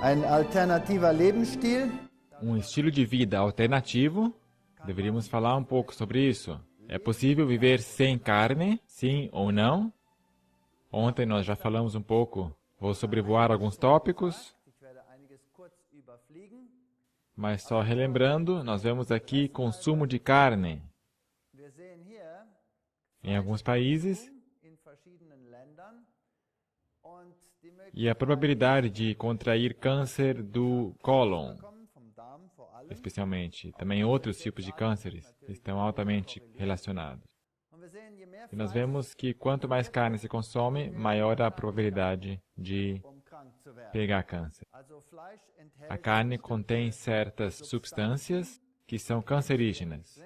Ein alternativer Lebensstil. Um estilo de vida alternativo. Deveríamos falar um pouco sobre isso. É possível viver sem carne, sim ou não? Ontem nós já falamos um pouco. Vou sobrevoar alguns tópicos. Mas só relembrando, nós vemos aqui consumo de carne. Em alguns países. E a probabilidade de contrair câncer do cólon, especialmente, também outros tipos de cânceres, estão altamente relacionados. E nós vemos que quanto mais carne se consome, maior a probabilidade de pegar câncer. A carne contém certas substâncias que são cancerígenas,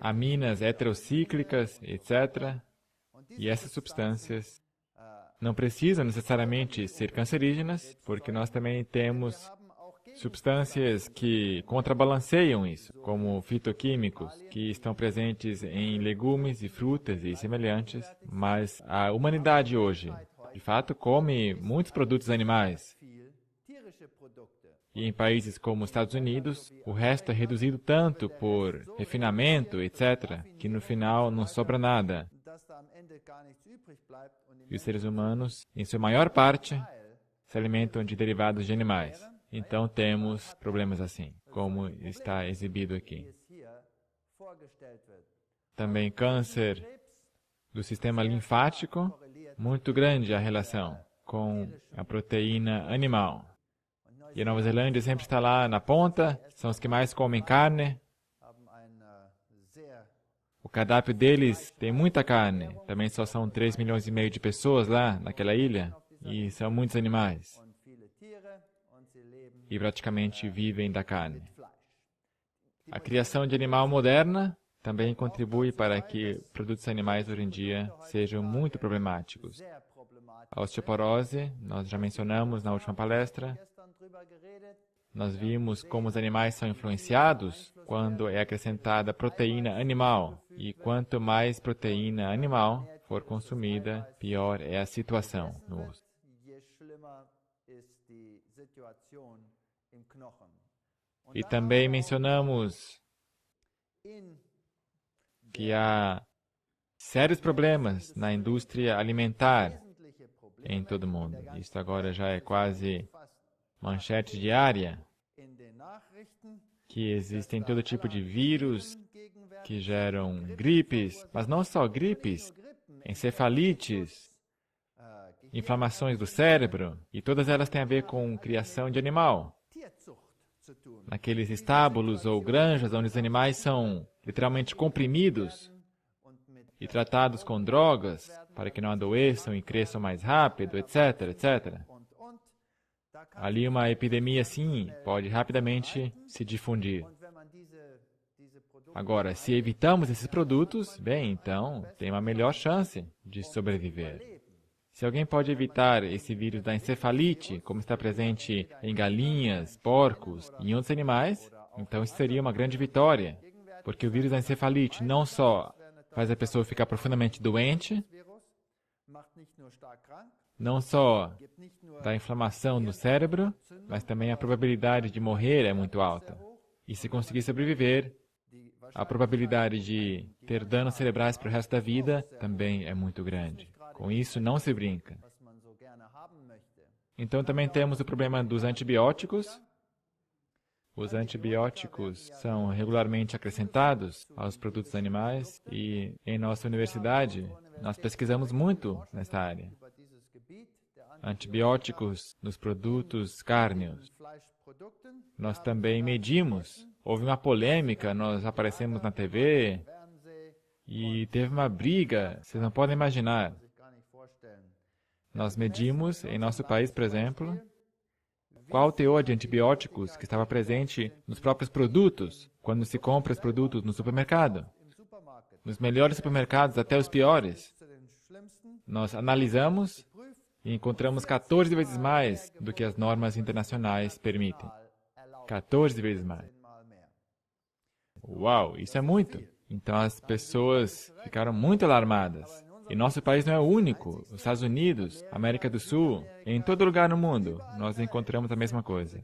aminas heterocíclicas, etc. E essas substâncias não precisam necessariamente ser cancerígenas, porque nós também temos substâncias que contrabalanceiam isso, como fitoquímicos, que estão presentes em legumes e frutas e semelhantes, mas a humanidade hoje, de fato, come muitos produtos animais. E em países como os Estados Unidos, o resto é reduzido tanto por refinamento, etc., que no final não sobra nada. E os seres humanos, em sua maior parte, se alimentam de derivados de animais. Então temos problemas assim, como está exibido aqui. Também câncer do sistema linfático, muito grande a relação com a proteína animal. E a Nova Zelândia sempre está lá na ponta, são os que mais comem carne. O cardápio deles tem muita carne, também só são 3,5 milhões de pessoas lá naquela ilha, e são muitos animais. E praticamente vivem da carne. A criação de animal moderna também contribui para que produtos animais hoje em dia sejam muito problemáticos. A osteoporose, nós já mencionamos na última palestra. Nós vimos como os animais são influenciados quando é acrescentada proteína animal. E quanto mais proteína animal for consumida, pior é a situação no osso. E também mencionamos que há sérios problemas na indústria alimentar em todo o mundo. Isso agora já é quase manchete diária, que existem todo tipo de vírus que geram gripes, mas não só gripes, encefalites, inflamações do cérebro, e todas elas têm a ver com criação de animal. Naqueles estábulos ou granjas onde os animais são literalmente comprimidos e tratados com drogas para que não adoeçam e cresçam mais rápido, etc., etc. Ali uma epidemia, sim, pode rapidamente se difundir. Agora, se evitamos esses produtos, bem, então tem uma melhor chance de sobreviver. Se alguém pode evitar esse vírus da encefalite, como está presente em galinhas, porcos e em outros animais, então isso seria uma grande vitória, porque o vírus da encefalite não só faz a pessoa ficar profundamente doente, não só dá inflamação no cérebro, mas também a probabilidade de morrer é muito alta. E se conseguir sobreviver, a probabilidade de ter danos cerebrais para o resto da vida também é muito grande. Com isso, não se brinca. Então, também temos o problema dos antibióticos. Os antibióticos são regularmente acrescentados aos produtos animais e, em nossa universidade, nós pesquisamos muito nesta área. Antibióticos nos produtos cárneos. Nós também medimos. Houve uma polêmica, nós aparecemos na TV e teve uma briga, vocês não podem imaginar. Nós medimos, em nosso país, por exemplo, qual o teor de antibióticos que estava presente nos próprios produtos, quando se compra os produtos no supermercado. Nos melhores supermercados, até os piores. Nós analisamos e encontramos 14 vezes mais do que as normas internacionais permitem. 14 vezes mais. Uau, isso é muito! Então as pessoas ficaram muito alarmadas. E nosso país não é o único. Os Estados Unidos, América do Sul, em todo lugar no mundo, nós encontramos a mesma coisa.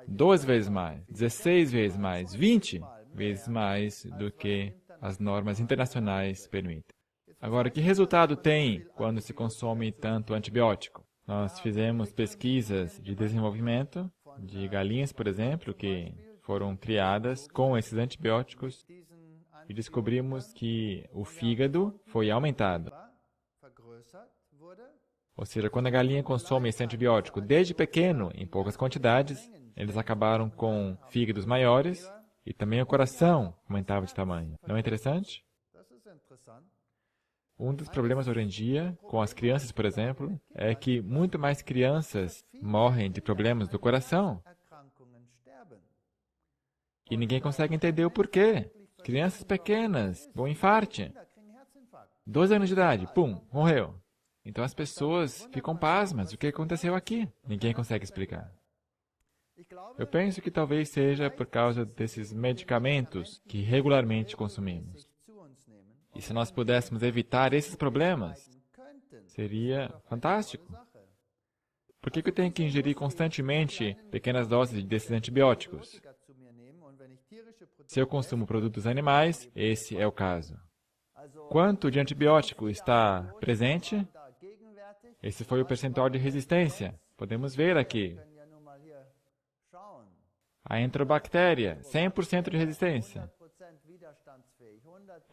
2 vezes mais, 16 vezes mais, 20 vezes mais do que as normas internacionais permitem. Agora, que resultado tem quando se consome tanto antibiótico? Nós fizemos pesquisas de desenvolvimento de galinhas, por exemplo, que foram criadas com esses antibióticos e descobrimos que o fígado foi aumentado. Ou seja, quando a galinha consome esse antibiótico desde pequeno, em poucas quantidades, eles acabaram com fígados maiores e também o coração aumentava de tamanho. Não é interessante? Um dos problemas hoje em dia, com as crianças, por exemplo, é que muito mais crianças morrem de problemas do coração. E ninguém consegue entender o porquê. Crianças pequenas, com infarte. 12 anos de idade, pum, morreu. Então as pessoas ficam pasmas. O que aconteceu aqui? Ninguém consegue explicar. Eu penso que talvez seja por causa desses medicamentos que regularmente consumimos. E se nós pudéssemos evitar esses problemas, seria fantástico. Por que eu tenho que ingerir constantemente pequenas doses desses antibióticos? Se eu consumo produtos animais, esse é o caso. Quanto de antibiótico está presente? Esse foi o percentual de resistência. Podemos ver aqui. A enterobactéria, 100% de resistência.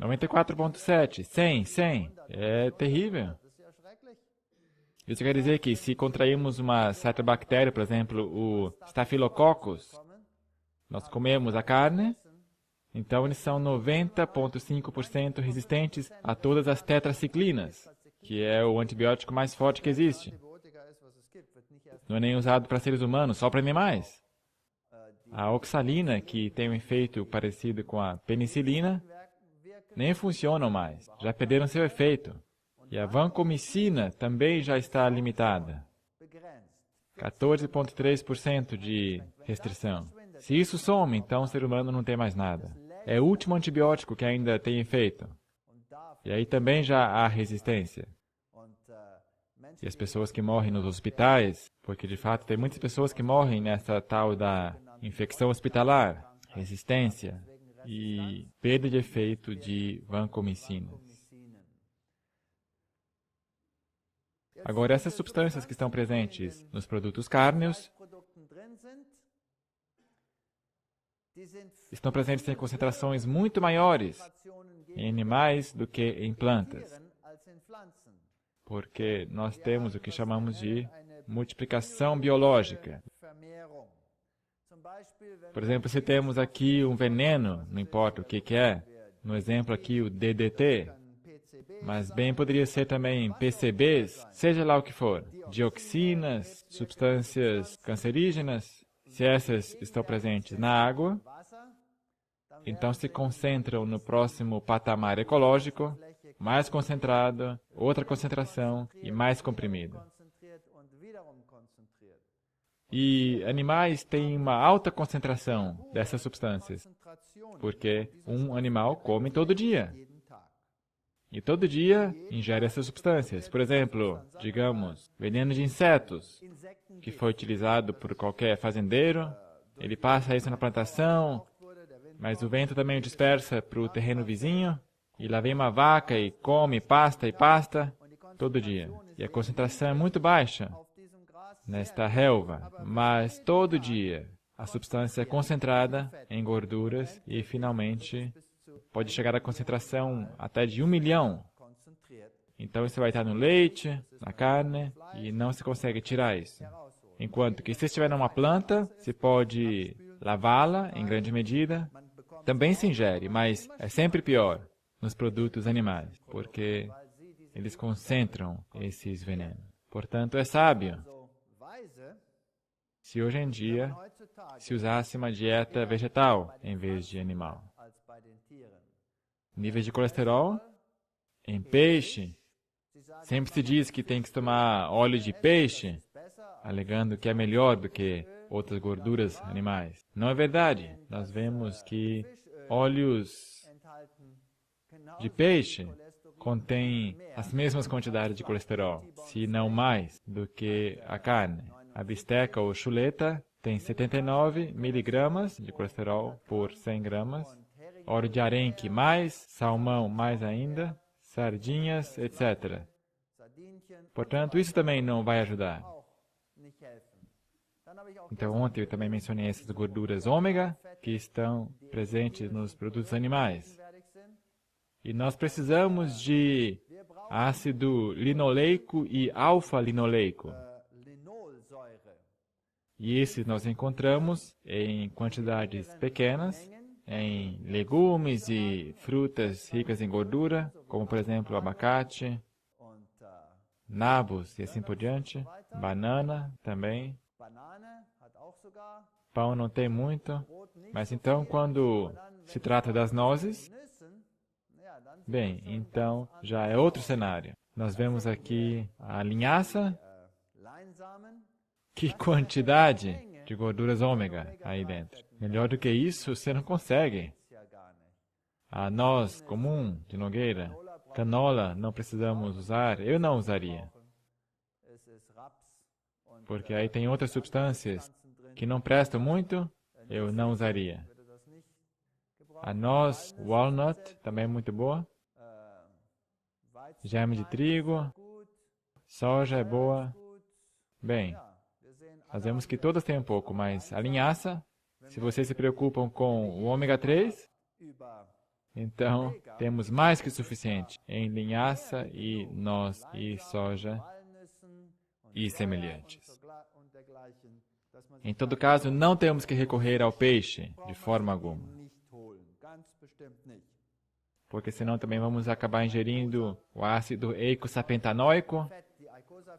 94,7, 100. É terrível. Isso quer dizer que se contrairmos uma certa bactéria, por exemplo, o Staphylococcus, nós comemos a carne, então eles são 90,5% resistentes a todas as tetraciclinas, que é o antibiótico mais forte que existe. Não é nem usado para seres humanos, só para animais. A oxalina, que tem um efeito parecido com a penicilina, nem funcionam mais, já perderam seu efeito. E a vancomicina também já está limitada. 14,3% de restrição. Se isso some, então o ser humano não tem mais nada. É o último antibiótico que ainda tem efeito. E aí também já há resistência. E as pessoas que morrem nos hospitais, porque de fato tem muitas pessoas que morrem nessa tal da infecção hospitalar, resistência e perda de efeito de vancomicinas. Agora, essas substâncias que estão presentes nos produtos cárneos estão presentes em concentrações muito maiores em animais do que em plantas, porque nós temos o que chamamos de multiplicação biológica. Por exemplo, se temos aqui um veneno, não importa o que é, no exemplo aqui o DDT, mas bem poderia ser também PCBs, seja lá o que for, dioxinas, substâncias cancerígenas. Se essas estão presentes na água, então se concentram no próximo patamar ecológico, mais concentrado, outra concentração e mais comprimido. E animais têm uma alta concentração dessas substâncias, porque um animal come todo dia. E todo dia ingere essas substâncias. Por exemplo, digamos, veneno de insetos, que foi utilizado por qualquer fazendeiro. Ele passa isso na plantação, mas o vento também o dispersa para o terreno vizinho. E lá vem uma vaca e come pasta todo dia. E a concentração é muito baixa nesta relva, mas todo dia a substância é concentrada em gorduras e finalmente pode chegar a concentração até de 1 milhão. Então isso vai estar no leite, na carne, e não se consegue tirar isso. Enquanto que se estiver numa planta, se pode lavá-la em grande medida. Também se ingere, mas é sempre pior nos produtos animais, porque eles concentram esses venenos. Portanto, é sábio se hoje em dia se usasse uma dieta vegetal em vez de animal. Níveis de colesterol em peixe. Sempre se diz que tem que tomar óleo de peixe, alegando que é melhor do que outras gorduras animais. Não é verdade. Nós vemos que óleos de peixe contém as mesmas quantidades de colesterol, se não mais, do que a carne. A bisteca ou chuleta tem 79 miligramas de colesterol por 100 gramas. Óleo de arenque mais, salmão mais ainda, sardinhas, etc. Portanto, isso também não vai ajudar. Então, ontem eu também mencionei essas gorduras ômega que estão presentes nos produtos animais. E nós precisamos de ácido linoleico e alfa-linoleico. E esses nós encontramos em quantidades pequenas, em legumes e frutas ricas em gordura, como por exemplo o abacate, nabos e assim por diante, banana também. Pão não tem muito, mas então quando se trata das nozes, bem, então já é outro cenário. Nós vemos aqui a linhaça. Que quantidade de gorduras ômega aí dentro. Melhor do que isso, você não consegue. A noz comum de Nogueira, canola, não precisamos usar. Eu não usaria. Porque aí tem outras substâncias que não prestam muito, eu não usaria. A noz walnut também é muito boa. Germe de trigo, soja é boa. Bem, nós vemos que todas têm um pouco, mas a linhaça, se vocês se preocupam com o ômega 3, então temos mais que o suficiente em linhaça e noz e soja e semelhantes. Em todo caso, não temos que recorrer ao peixe de forma alguma. Porque senão também vamos acabar ingerindo o ácido eicosapentaenoico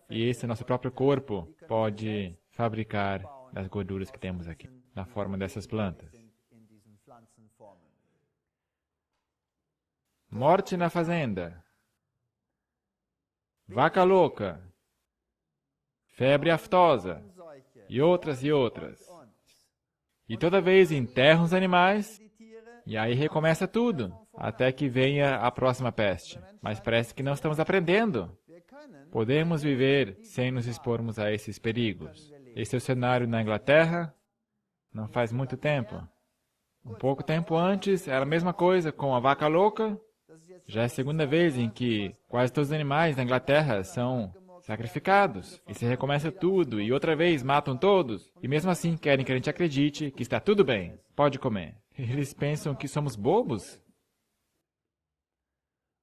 e esse nosso próprio corpo pode fabricar das gorduras que temos aqui, na forma dessas plantas. Morte na fazenda. Vaca louca. Febre aftosa. E outras e outras. E toda vez enterram os animais, e aí recomeça tudo, até que venha a próxima peste. Mas parece que não estamos aprendendo. Podemos viver sem nos expormos a esses perigos. Esse é o cenário na Inglaterra, não faz muito tempo. Um pouco tempo antes, era a mesma coisa com a vaca louca. Já é a segunda vez em que quase todos os animais da Inglaterra são sacrificados. E se recomeça tudo, e outra vez matam todos. E mesmo assim querem que a gente acredite que está tudo bem, pode comer. Eles pensam que somos bobos?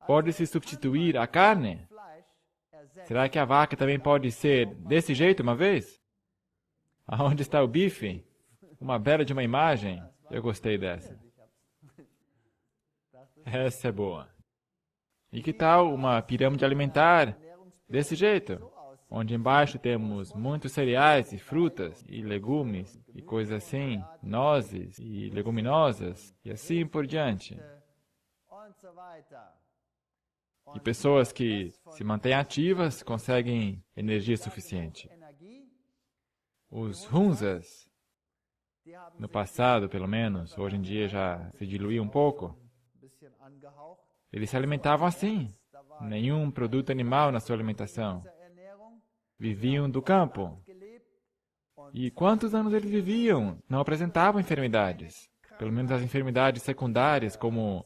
Pode-se substituir a carne? Será que a vaca também pode ser desse jeito uma vez? Aonde está o bife? Uma bela de uma imagem. Eu gostei dessa. Essa é boa. E que tal uma pirâmide alimentar desse jeito? Onde embaixo temos muitos cereais e frutas e legumes e coisas assim, nozes e leguminosas e assim por diante. E pessoas que se mantêm ativas conseguem energia suficiente. Os Hunzas, no passado pelo menos, hoje em dia já se diluiu um pouco, eles se alimentavam assim, nenhum produto animal na sua alimentação. Viviam do campo. E quantos anos eles viviam? Não apresentavam enfermidades. Pelo menos as enfermidades secundárias, como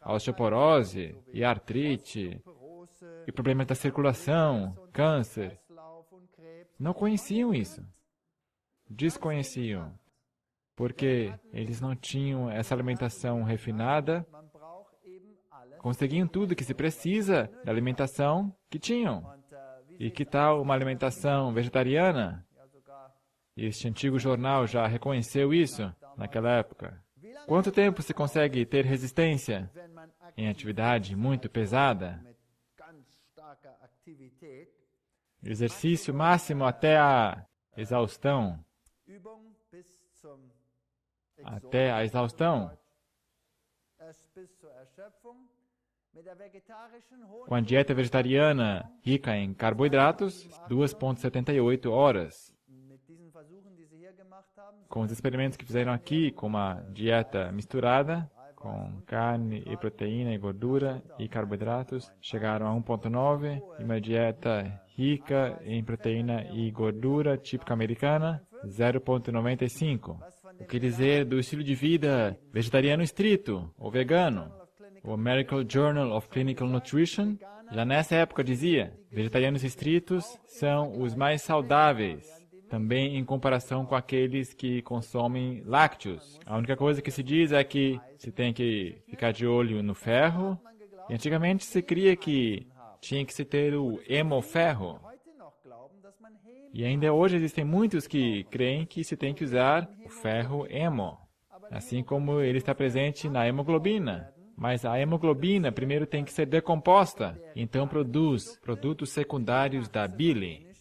a osteoporose e a artrite, e problemas da circulação, câncer. Não conheciam isso. Desconheciam. Porque eles não tinham essa alimentação refinada, conseguiam tudo que se precisa da alimentação que tinham. E que tal uma alimentação vegetariana? Este antigo jornal já reconheceu isso naquela época. Quanto tempo se consegue ter resistência em atividade muito pesada? Exercício máximo até a exaustão. Até a exaustão. Com a dieta vegetariana rica em carboidratos, 2,78 horas. Com os experimentos que fizeram aqui, com uma dieta misturada, com carne e proteína e gordura e carboidratos, chegaram a 1,9, e uma dieta rica em proteína e gordura, típica americana, 0,95. O que dizer do estilo de vida vegetariano estrito, ou vegano? O American Journal of Clinical Nutrition, já nessa época dizia, vegetarianos estritos são os mais saudáveis, também em comparação com aqueles que consomem lácteos. A única coisa que se diz é que se tem que ficar de olho no ferro, e antigamente se cria que tinha que se ter o hemoferro. E ainda hoje existem muitos que creem que se tem que usar o ferro hemo, assim como ele está presente na hemoglobina. Mas a hemoglobina primeiro tem que ser decomposta, então produz produtos secundários da bile,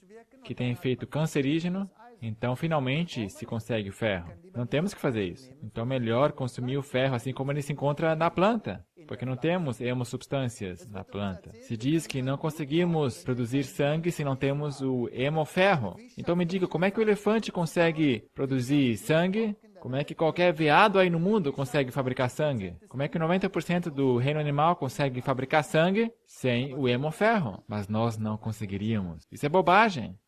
que tem efeito cancerígeno, então finalmente se consegue o ferro. Não temos que fazer isso. Então é melhor consumir o ferro assim como ele se encontra na planta, porque não temos hemosubstâncias na planta. Se diz que não conseguimos produzir sangue se não temos o hemoferro. Então me diga, como é que o elefante consegue produzir sangue? Como é que qualquer veado aí no mundo consegue fabricar sangue? Como é que 90% do reino animal consegue fabricar sangue sem o hemoferro? Mas nós não conseguiríamos. Isso é bobagem.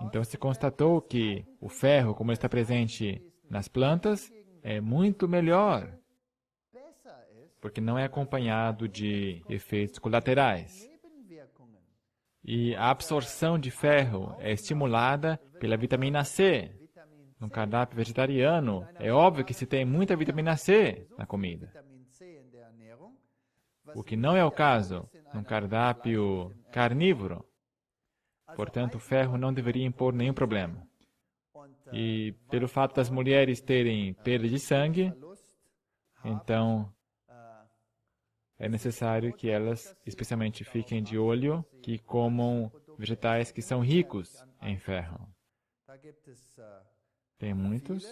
Então se constatou que o ferro, como ele está presente nas plantas, é muito melhor, porque não é acompanhado de efeitos colaterais. E a absorção de ferro é estimulada pela vitamina C. No cardápio vegetariano, é óbvio que se tem muita vitamina C na comida. O que não é o caso no cardápio carnívoro. Portanto, o ferro não deveria impor nenhum problema. E pelo fato das mulheres terem perda de sangue, então é necessário que elas, especialmente, fiquem de olho que comam vegetais que são ricos em ferro. Tem muitas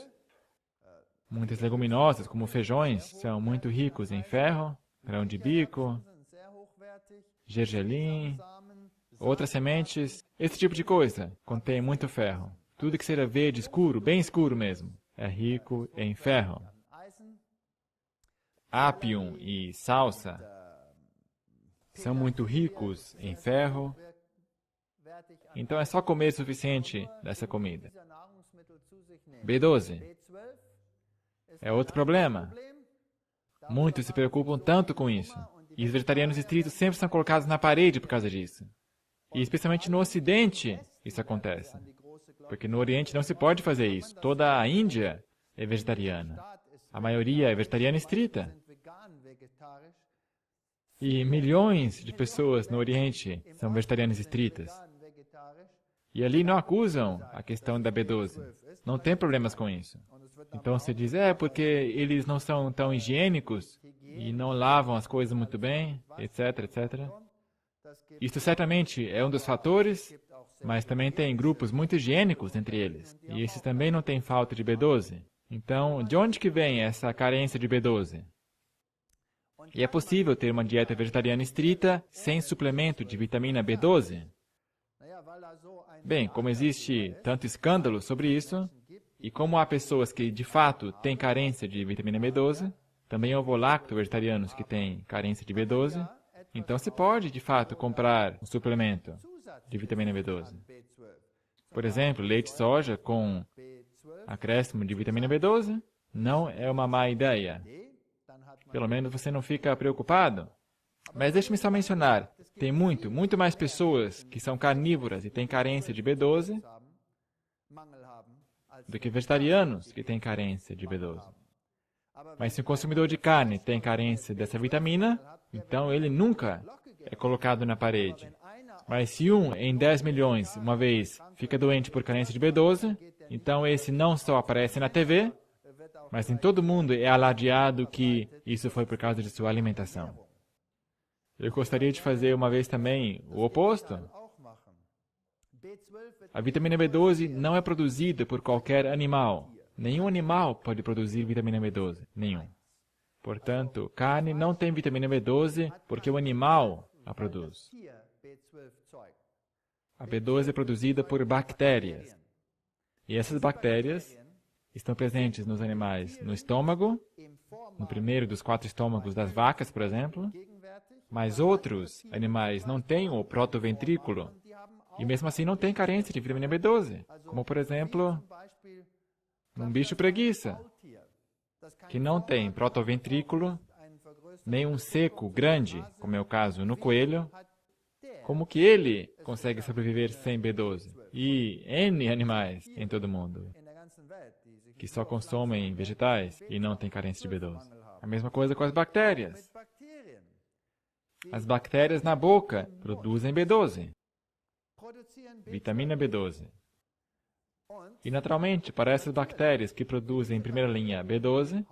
leguminosas, como feijões, são muito ricos em ferro, grão de bico, gergelim, outras sementes, esse tipo de coisa contém muito ferro. Tudo que seja verde escuro, bem escuro mesmo, é rico em ferro. Apio e salsa são muito ricos em ferro, então é só comer o suficiente dessa comida. B12 é outro problema. Muitos se preocupam tanto com isso, e os vegetarianos estritos sempre são colocados na parede por causa disso. E especialmente no Ocidente isso acontece, porque no Oriente não se pode fazer isso. Toda a Índia é vegetariana. A maioria é vegetariana estrita. E milhões de pessoas no Oriente são vegetarianas estritas. E ali não acusam a questão da B12. Não tem problemas com isso. Então se diz, porque eles não são tão higiênicos e não lavam as coisas muito bem, etc, etc. Isso certamente é um dos fatores, mas também tem grupos muito higiênicos entre eles. E esses também não têm falta de B12. Então, de onde que vem essa carência de B12? E é possível ter uma dieta vegetariana estrita sem suplemento de vitamina B12? Bem, como existe tanto escândalo sobre isso, e como há pessoas que de fato têm carência de vitamina B12, também ovo-lacto vegetarianos que têm carência de B12, então se pode de fato comprar um suplemento de vitamina B12. Por exemplo, leite de soja com acréscimo de vitamina B12 não é uma má ideia. Pelo menos você não fica preocupado. Mas deixe-me só mencionar, tem muito mais pessoas que são carnívoras e têm carência de B12 do que vegetarianos que têm carência de B12. Mas se o consumidor de carne tem carência dessa vitamina, então ele nunca é colocado na parede. Mas se 1 em 10 milhões, uma vez, fica doente por carência de B12, então esse não só aparece na TV, mas em todo mundo é alardeado que isso foi por causa de sua alimentação. Eu gostaria de fazer uma vez também o oposto. A vitamina B12 não é produzida por qualquer animal. Nenhum animal pode produzir vitamina B12. Nenhum. Portanto, carne não tem vitamina B12 porque o animal a produz. A B12 é produzida por bactérias. E essas bactérias estão presentes nos animais no estômago no primeiro dos 4 estômagos das vacas, por exemplo, mas outros animais não têm o protoventrículo e mesmo assim não têm carência de vitamina B12, como por exemplo, um bicho preguiça, que não tem protoventrículo, nem um seco grande, como é o caso no coelho, como que ele consegue sobreviver sem B12? E N animais em todo o mundo, que só consomem vegetais e não têm carência de B12. A mesma coisa com as bactérias. As bactérias na boca produzem B12, vitamina B12. E, naturalmente, para essas bactérias que produzem em primeira linha B12,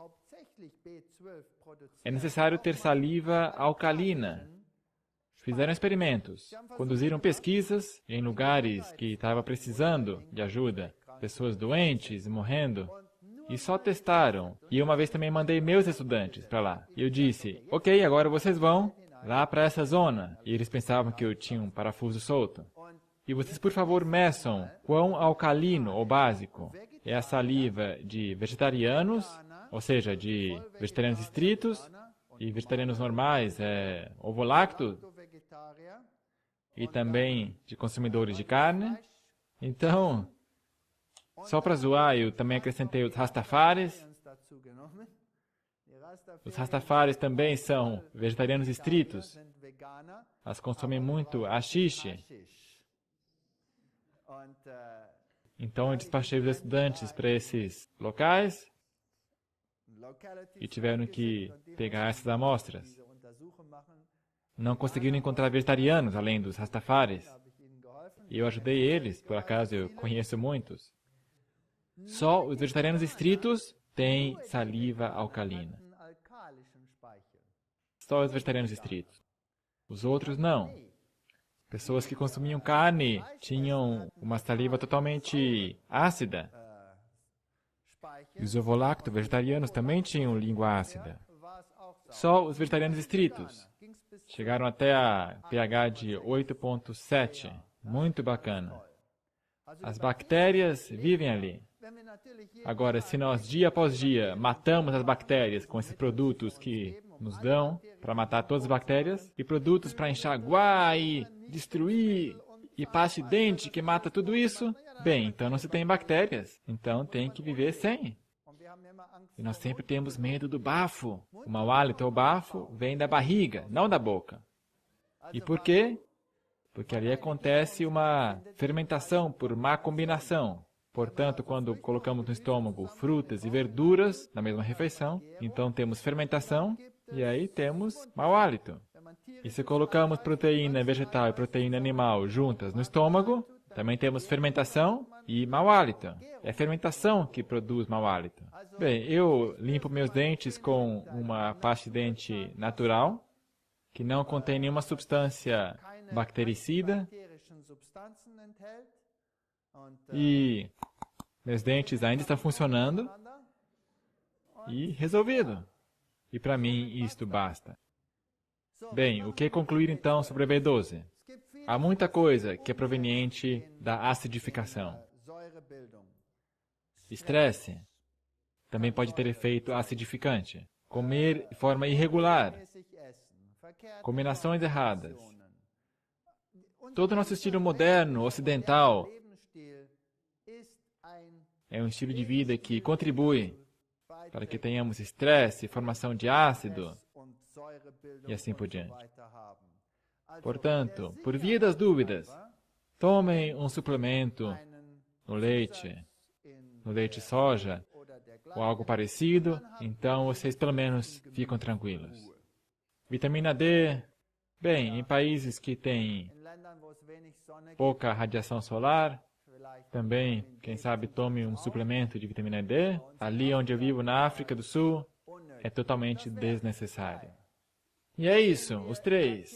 é necessário ter saliva alcalina. Fizeram experimentos, conduziram pesquisas em lugares que estavam precisando de ajuda, pessoas doentes e morrendo, e só testaram. E uma vez também mandei meus estudantes para lá. E eu disse, ok, agora vocês vão lá para essa zona. E eles pensavam que eu tinha um parafuso solto. E vocês, por favor, meçam quão alcalino ou básico é a saliva de vegetarianos, ou seja, de vegetarianos estritos e vegetarianos normais, ovo-lacto, e também de consumidores de carne. Então, só para zoar, eu também acrescentei os Rastafaris. Os Rastafaris também são vegetarianos estritos. Elas consomem muito haxixe. Então, eu despachei os estudantes para esses locais e tiveram que pegar essas amostras. Não conseguiram encontrar vegetarianos além dos Rastafaris. E eu ajudei eles, por acaso eu conheço muitos. Só os vegetarianos estritos têm saliva alcalina. Só os vegetarianos estritos. Os outros não. Pessoas que consumiam carne tinham uma saliva totalmente ácida. E os ovo-lacto vegetarianos também tinham língua ácida. Só os vegetarianos estritos chegaram até a pH de 8,7. Muito bacana. As bactérias vivem ali. Agora, se nós dia após dia matamos as bactérias com esses produtos que nos dão para matar todas as bactérias, e produtos para enxaguar e destruir, e pasta de dente que mata tudo isso, bem, então não se tem bactérias, então tem que viver sem. E nós sempre temos medo do bafo. O mau hálito ou bafo vem da barriga, não da boca. E por quê? Porque ali acontece uma fermentação por má combinação. Portanto, quando colocamos no estômago frutas e verduras na mesma refeição, então temos fermentação e aí temos mau hálito. E se colocamos proteína vegetal e proteína animal juntas no estômago, também temos fermentação e mau hálito. É a fermentação que produz mau hálito. Bem, eu limpo meus dentes com uma pasta de dente natural, que não contém nenhuma substância bactericida. E meus dentes ainda estão funcionando. E resolvido. E para mim isto basta. Bem, o que concluir então sobre a B12? Há muita coisa que é proveniente da acidificação. Estresse também pode ter efeito acidificante. Comer de forma irregular. Combinações erradas. Todo o nosso estilo moderno, ocidental, é um estilo de vida que contribui para que tenhamos estresse, formação de ácido e assim por diante. Portanto, por via das dúvidas, tomem um suplemento no leite soja ou algo parecido, então vocês pelo menos ficam tranquilos. Vitamina D, bem, em países que têm pouca radiação solar, também, quem sabe, tome um suplemento de vitamina D. Ali onde eu vivo, na África do Sul, é totalmente desnecessário. E é isso, os 3.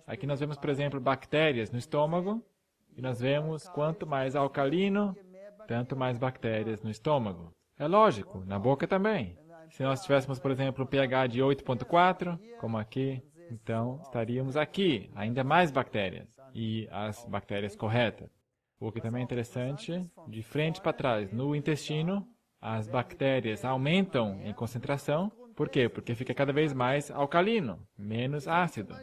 Aqui nós vemos, por exemplo, bactérias no estômago, e nós vemos quanto mais alcalino, tanto mais bactérias no estômago. É lógico, na boca também. Se nós tivéssemos, por exemplo, um pH de 8,4, como aqui, então estaríamos aqui, ainda mais bactérias, e as bactérias corretas. O que também é interessante, de frente para trás, no intestino, as bactérias aumentam em concentração, Por quê? Porque fica cada vez mais alcalino, menos ácido.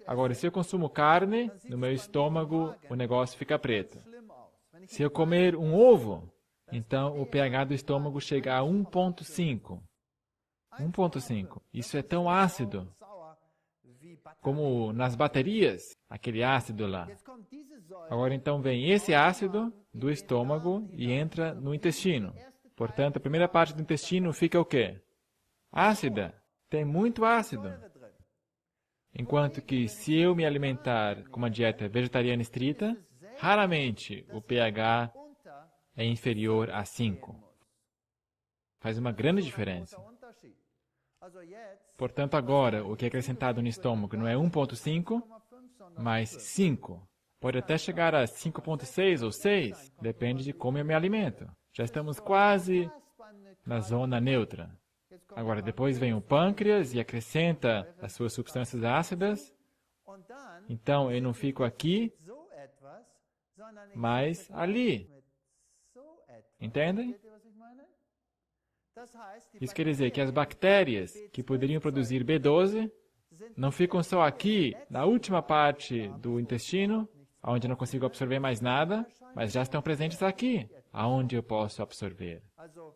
Agora, se eu consumo carne, no meu estômago o negócio fica preto. Se eu comer um ovo, então o pH do estômago chega a 1,5. 1,5. Isso é tão ácido como nas baterias, aquele ácido lá. Agora, então, vem esse ácido do estômago e entra no intestino. Portanto, a primeira parte do intestino fica o quê? Ácida. Tem muito ácido. Enquanto que, se eu me alimentar com uma dieta vegetariana estrita, raramente o pH é inferior a 5. Faz uma grande diferença. Portanto, agora, o que é acrescentado no estômago não é 1,5, mas 5. Pode até chegar a 5,6 ou 6, depende de como eu me alimento. Já estamos quase na zona neutra. Agora, depois vem o pâncreas e acrescenta as suas substâncias ácidas. Então, eu não fico aqui, mas ali. Entendem? Isso quer dizer que as bactérias que poderiam produzir B12 não ficam só aqui, na última parte do intestino, onde eu não consigo absorver mais nada, mas já estão presentes aqui, aonde eu posso absorver.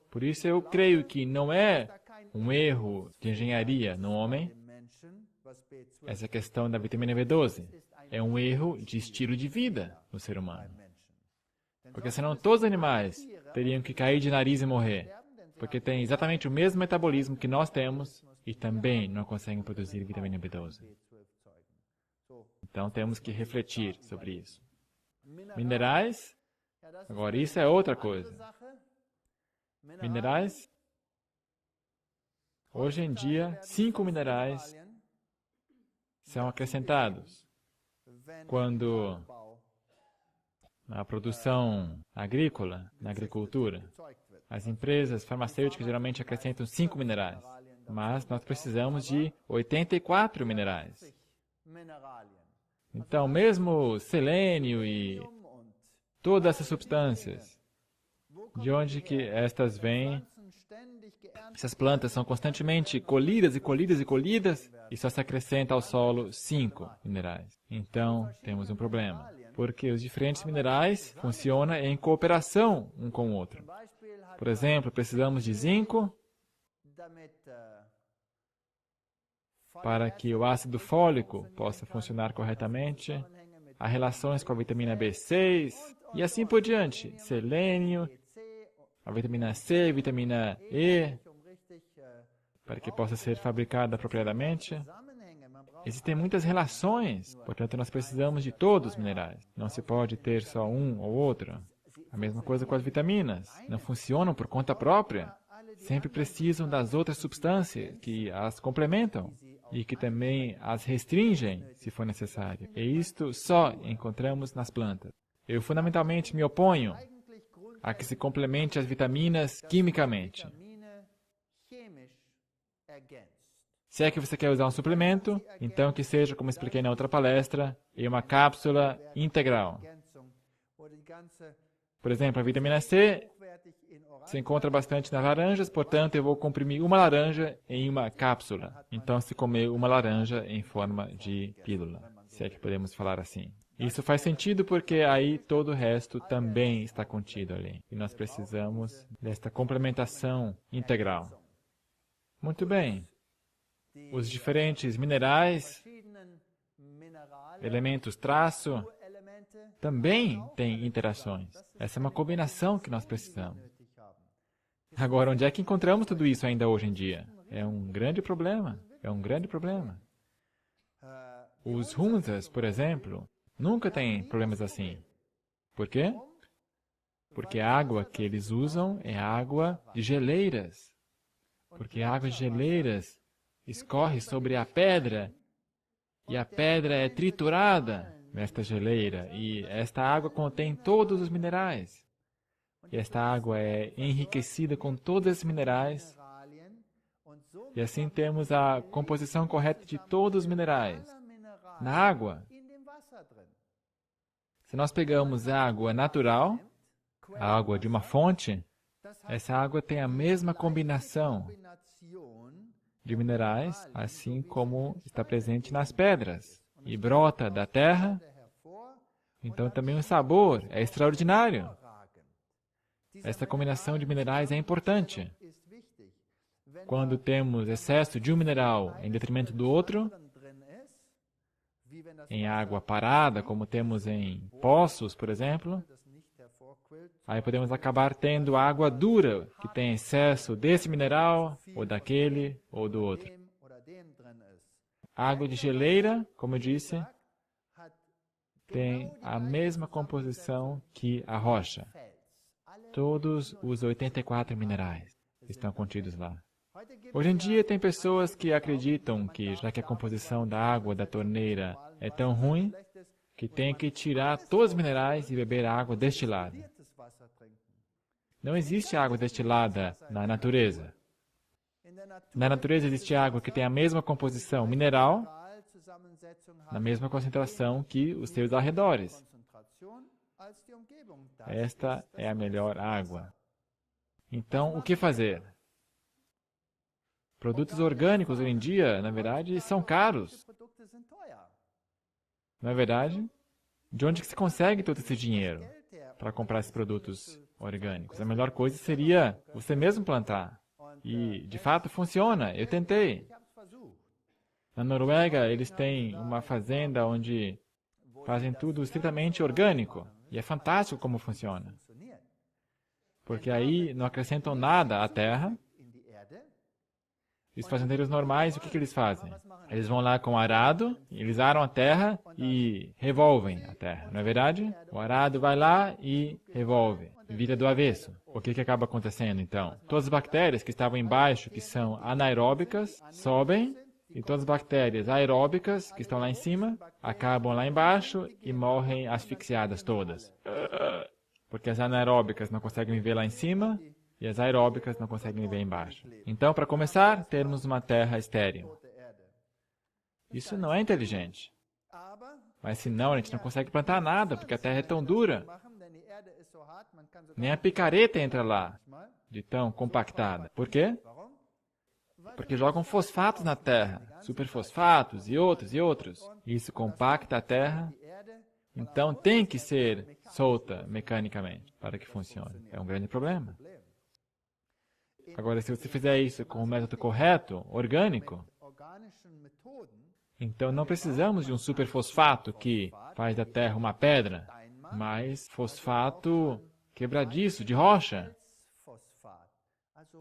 Por isso eu creio que não é um erro de engenharia no homem, essa questão da vitamina B12. É um erro de estilo de vida no ser humano. Porque senão todos os animais teriam que cair de nariz e morrer. Porque têm exatamente o mesmo metabolismo que nós temos e também não conseguem produzir vitamina B12. Então temos que refletir sobre isso. Minerais, agora isso é outra coisa. Minerais, hoje em dia, 5 minerais são acrescentados quando na produção agrícola, na agricultura. As empresas farmacêuticas geralmente acrescentam 5 minerais, mas nós precisamos de 84 minerais. Então, mesmo selênio e todas essas substâncias, de onde que estas vêm? Essas plantas são constantemente colhidas e colhidas e colhidas e só se acrescenta ao solo 5 minerais. Então, temos um problema, porque os diferentes minerais funcionam em cooperação um com o outro. Por exemplo, precisamos de zinco para que o ácido fólico possa funcionar corretamente. Há relações com a vitamina B6 e assim por diante. Selênio, a vitamina C, vitamina E, para que possa ser fabricada apropriadamente. Existem muitas relações, portanto nós precisamos de todos os minerais. Não se pode ter só um ou outro. A mesma coisa com as vitaminas. Não funcionam por conta própria. Sempre precisam das outras substâncias que as complementam e que também as restringem, se for necessário. E isto só encontramos nas plantas. Eu fundamentalmente me oponho a que se complemente as vitaminas quimicamente. Se é que você quer usar um suplemento, então que seja, como expliquei na outra palestra, em uma cápsula integral. Por exemplo, a vitamina C se encontra bastante nas laranjas, portanto, eu vou comprimir uma laranja em uma cápsula. Então, se comer uma laranja em forma de pílula, se é que podemos falar assim. Isso faz sentido porque aí todo o resto também está contido ali. E nós precisamos desta complementação integral. Muito bem. Os diferentes minerais, elementos traço, também têm interações. Essa é uma combinação que nós precisamos. Agora, onde é que encontramos tudo isso ainda hoje em dia? É um grande problema. É um grande problema. Os Hunzas, por exemplo, nunca têm problemas assim. Por quê? Porque a água que eles usam é água de geleiras. Porque a água de geleiras escorre sobre a pedra e a pedra é triturada nesta geleira e esta água contém todos os minerais. E esta água é enriquecida com todos esses minerais e assim temos a composição correta de todos os minerais na água. Se nós pegamos água natural, a água de uma fonte, essa água tem a mesma combinação de minerais, assim como está presente nas pedras, e brota da terra. Então também o sabor é extraordinário. Essa combinação de minerais é importante. Quando temos excesso de um mineral em detrimento do outro, em água parada, como temos em poços, por exemplo, aí podemos acabar tendo água dura, que tem excesso desse mineral, ou daquele, ou do outro. Água de geleira, como eu disse, tem a mesma composição que a rocha. Todos os 84 minerais estão contidos lá. Hoje em dia tem pessoas que acreditam que, já que a composição da água da torneira é tão ruim, que tem que tirar todos os minerais e beber água destilada. Não existe água destilada na natureza. Na natureza existe água que tem a mesma composição mineral, na mesma concentração que os seus arredores. Esta é a melhor água. Então, o que fazer? Produtos orgânicos hoje em dia, na verdade, são caros. Não é verdade? De onde que se consegue todo esse dinheiro para comprar esses produtos orgânicos? A melhor coisa seria você mesmo plantar. E, de fato, funciona. Eu tentei. Na Noruega, eles têm uma fazenda onde fazem tudo estritamente orgânico. E é fantástico como funciona. Porque aí não acrescentam nada à terra. E os fazendeiros normais, o que eles fazem? Eles vão lá com o arado, eles aram a terra e revolvem a terra, não é verdade? O arado vai lá e revolve, vira do avesso. O que acaba acontecendo, então? Todas as bactérias que estavam embaixo, que são anaeróbicas, sobem, e todas as bactérias aeróbicas, que estão lá em cima, acabam lá embaixo e morrem asfixiadas todas. Porque as anaeróbicas não conseguem viver lá em cima, e as aeróbicas não conseguem viver embaixo. Então, para começar, termos uma terra estéril. Isso não é inteligente. Mas senão a gente não consegue plantar nada, porque a terra é tão dura. Nem a picareta entra lá, de tão compactada. Por quê? Porque jogam fosfatos na terra, superfosfatos e outros e outros. Isso compacta a terra. Então tem que ser solta mecanicamente para que funcione. É um grande problema. Agora, se você fizer isso com o método correto, orgânico, então não precisamos de um superfosfato que faz da terra uma pedra, mas fosfato quebradiço, de rocha.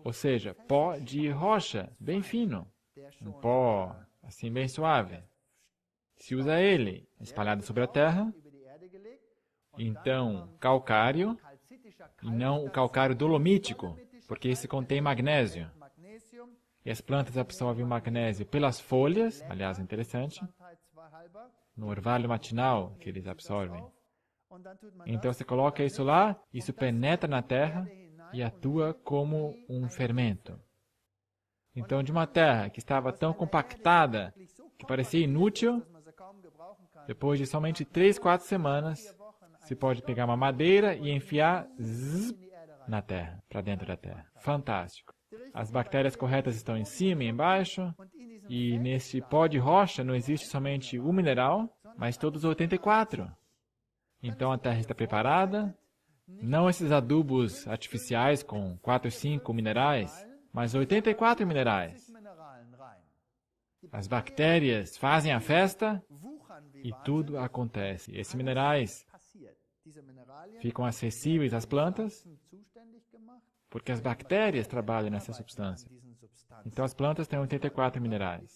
Ou seja, pó de rocha, bem fino. Um pó, assim, bem suave. Se usa ele espalhado sobre a terra, então calcário, e não o calcário dolomítico, porque esse contém magnésio. E as plantas absorvem o magnésio pelas folhas, aliás, interessante, no orvalho matinal que eles absorvem. Então você coloca isso lá, isso penetra na terra e atua como um fermento. Então, de uma terra que estava tão compactada, que parecia inútil, depois de somente 3, 4 semanas, se pode pegar uma madeira e enfiar na terra, para dentro da terra. Fantástico. As bactérias corretas estão em cima e embaixo, e nesse pó de rocha não existe somente um mineral, mas todos os 84. Então a terra está preparada, não esses adubos artificiais com 4, 5 minerais, mas 84 minerais. As bactérias fazem a festa e tudo acontece. Esses minerais ficam acessíveis às plantas, porque as bactérias trabalham nessa substância. Então as plantas têm 84 minerais.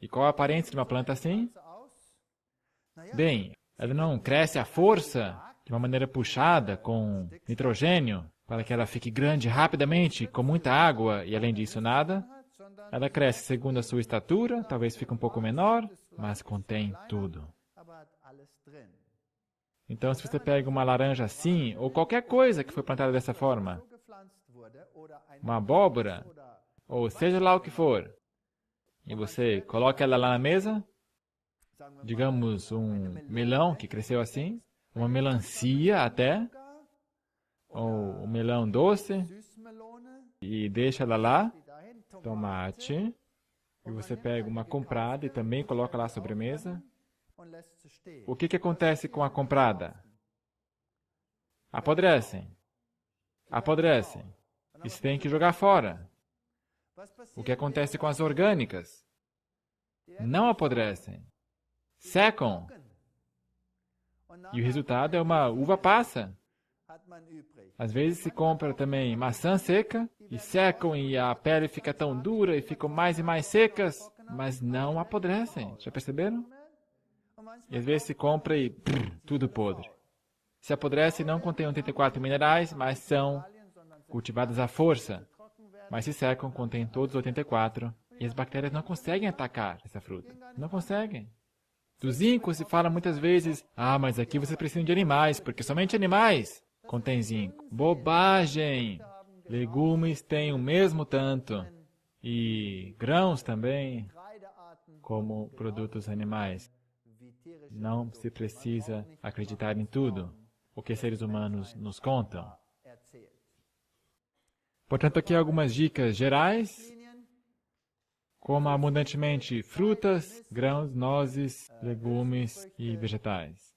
E qual a aparência de uma planta assim? Bem, ela não cresce à força, de uma maneira puxada, com nitrogênio, para que ela fique grande rapidamente, com muita água e além disso nada. Ela cresce segundo a sua estatura, talvez fique um pouco menor, mas contém tudo. Então, se você pega uma laranja assim, ou qualquer coisa que foi plantada dessa forma, uma abóbora, ou seja lá o que for, e você coloca ela lá na mesa, digamos um melão que cresceu assim, uma melancia até, ou um melão doce, e deixa ela lá, tomate, e você pega uma comprada e também coloca lá a sobremesa. O que acontece com a comprada? Apodrecem. Apodrecem. E você tem que jogar fora. O que acontece com as orgânicas? Não apodrecem. Secam. E o resultado é uma uva passa. Às vezes se compra também maçã seca e secam e a pele fica tão dura e ficam mais e mais secas, mas não apodrecem. Já perceberam? E às vezes se compra e tudo podre. Se apodrece, não contém 84 minerais, mas são cultivadas à força. Mas se secam, contém todos os 84 e as bactérias não conseguem atacar essa fruta. Não conseguem. Do zinco se fala muitas vezes, mas aqui vocês precisam de animais, porque somente animais contêm zinco. Bobagem! Legumes têm o mesmo tanto. E grãos também, como produtos animais. Não se precisa acreditar em tudo o que seres humanos nos contam. Portanto, aqui algumas dicas gerais. Coma abundantemente frutas, grãos, nozes, legumes e vegetais.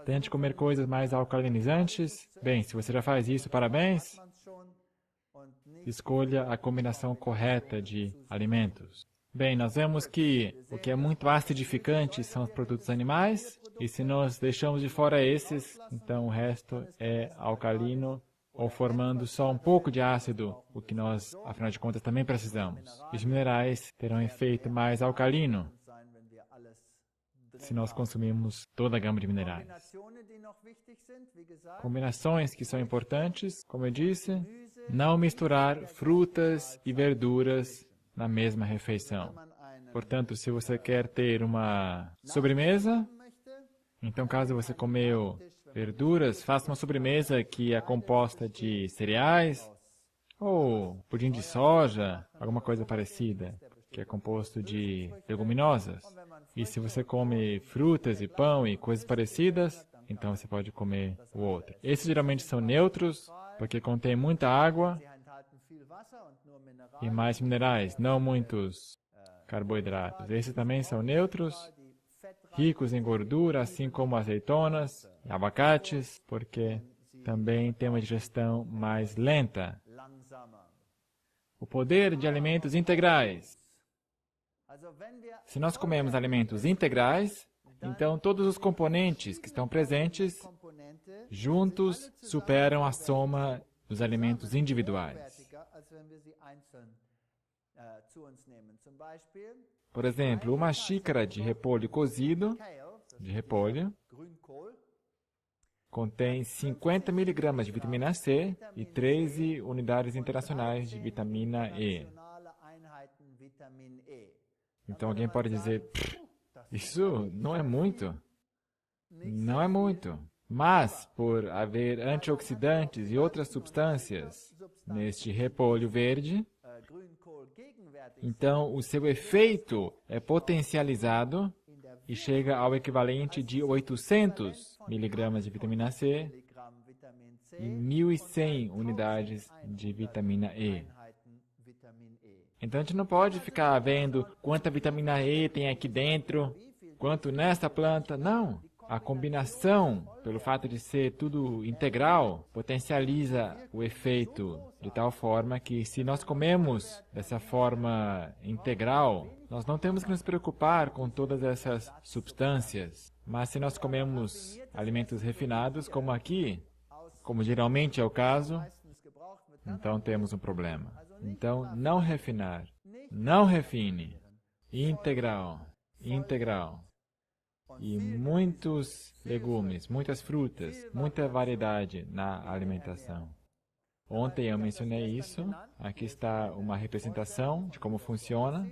Tente comer coisas mais alcalinizantes. Bem, se você já faz isso, parabéns. Escolha a combinação correta de alimentos. Bem, nós vemos que o que é muito acidificante são os produtos animais, e se nós deixamos de fora esses, então o resto é alcalino, ou formando só um pouco de ácido, o que nós, afinal de contas, também precisamos. Os minerais terão um efeito mais alcalino, se nós consumirmos toda a gama de minerais. Combinações que são importantes, como eu disse, não misturar frutas e verduras na mesma refeição. Portanto, se você quer ter uma sobremesa, então caso você comeu verduras, faça uma sobremesa que é composta de cereais, ou pudim de soja, alguma coisa parecida, que é composto de leguminosas. E se você come frutas e pão e coisas parecidas, então você pode comer o outro. Esses geralmente são neutros, porque contém muita água e mais minerais, não muitos carboidratos. Esses também são neutros, ricos em gordura, assim como azeitonas e abacates, porque também tem uma digestão mais lenta. O poder de alimentos integrais. Se nós comemos alimentos integrais, então todos os componentes que estão presentes juntos superam a soma dos alimentos individuais. Por exemplo, uma xícara de repolho cozido, contém 50 mg de vitamina C e 13 unidades internacionais de vitamina E. Então alguém pode dizer, isso não é muito. Não é muito. Mas, por haver antioxidantes e outras substâncias neste repolho verde, então o seu efeito é potencializado e chega ao equivalente de 800 mg de vitamina C e 1.100 unidades de vitamina E. Então a gente não pode ficar vendo quanta vitamina E tem aqui dentro, quanto nesta planta. Não. A combinação, pelo fato de ser tudo integral, potencializa o efeito de tal forma que, se nós comemos dessa forma integral, nós não temos que nos preocupar com todas essas substâncias. Mas se nós comemos alimentos refinados, como aqui, como geralmente é o caso, então temos um problema. Então, não refinar, não refine, integral, integral. E muitos legumes, muitas frutas, muita variedade na alimentação. Ontem eu mencionei isso. Aqui está uma representação de como funciona.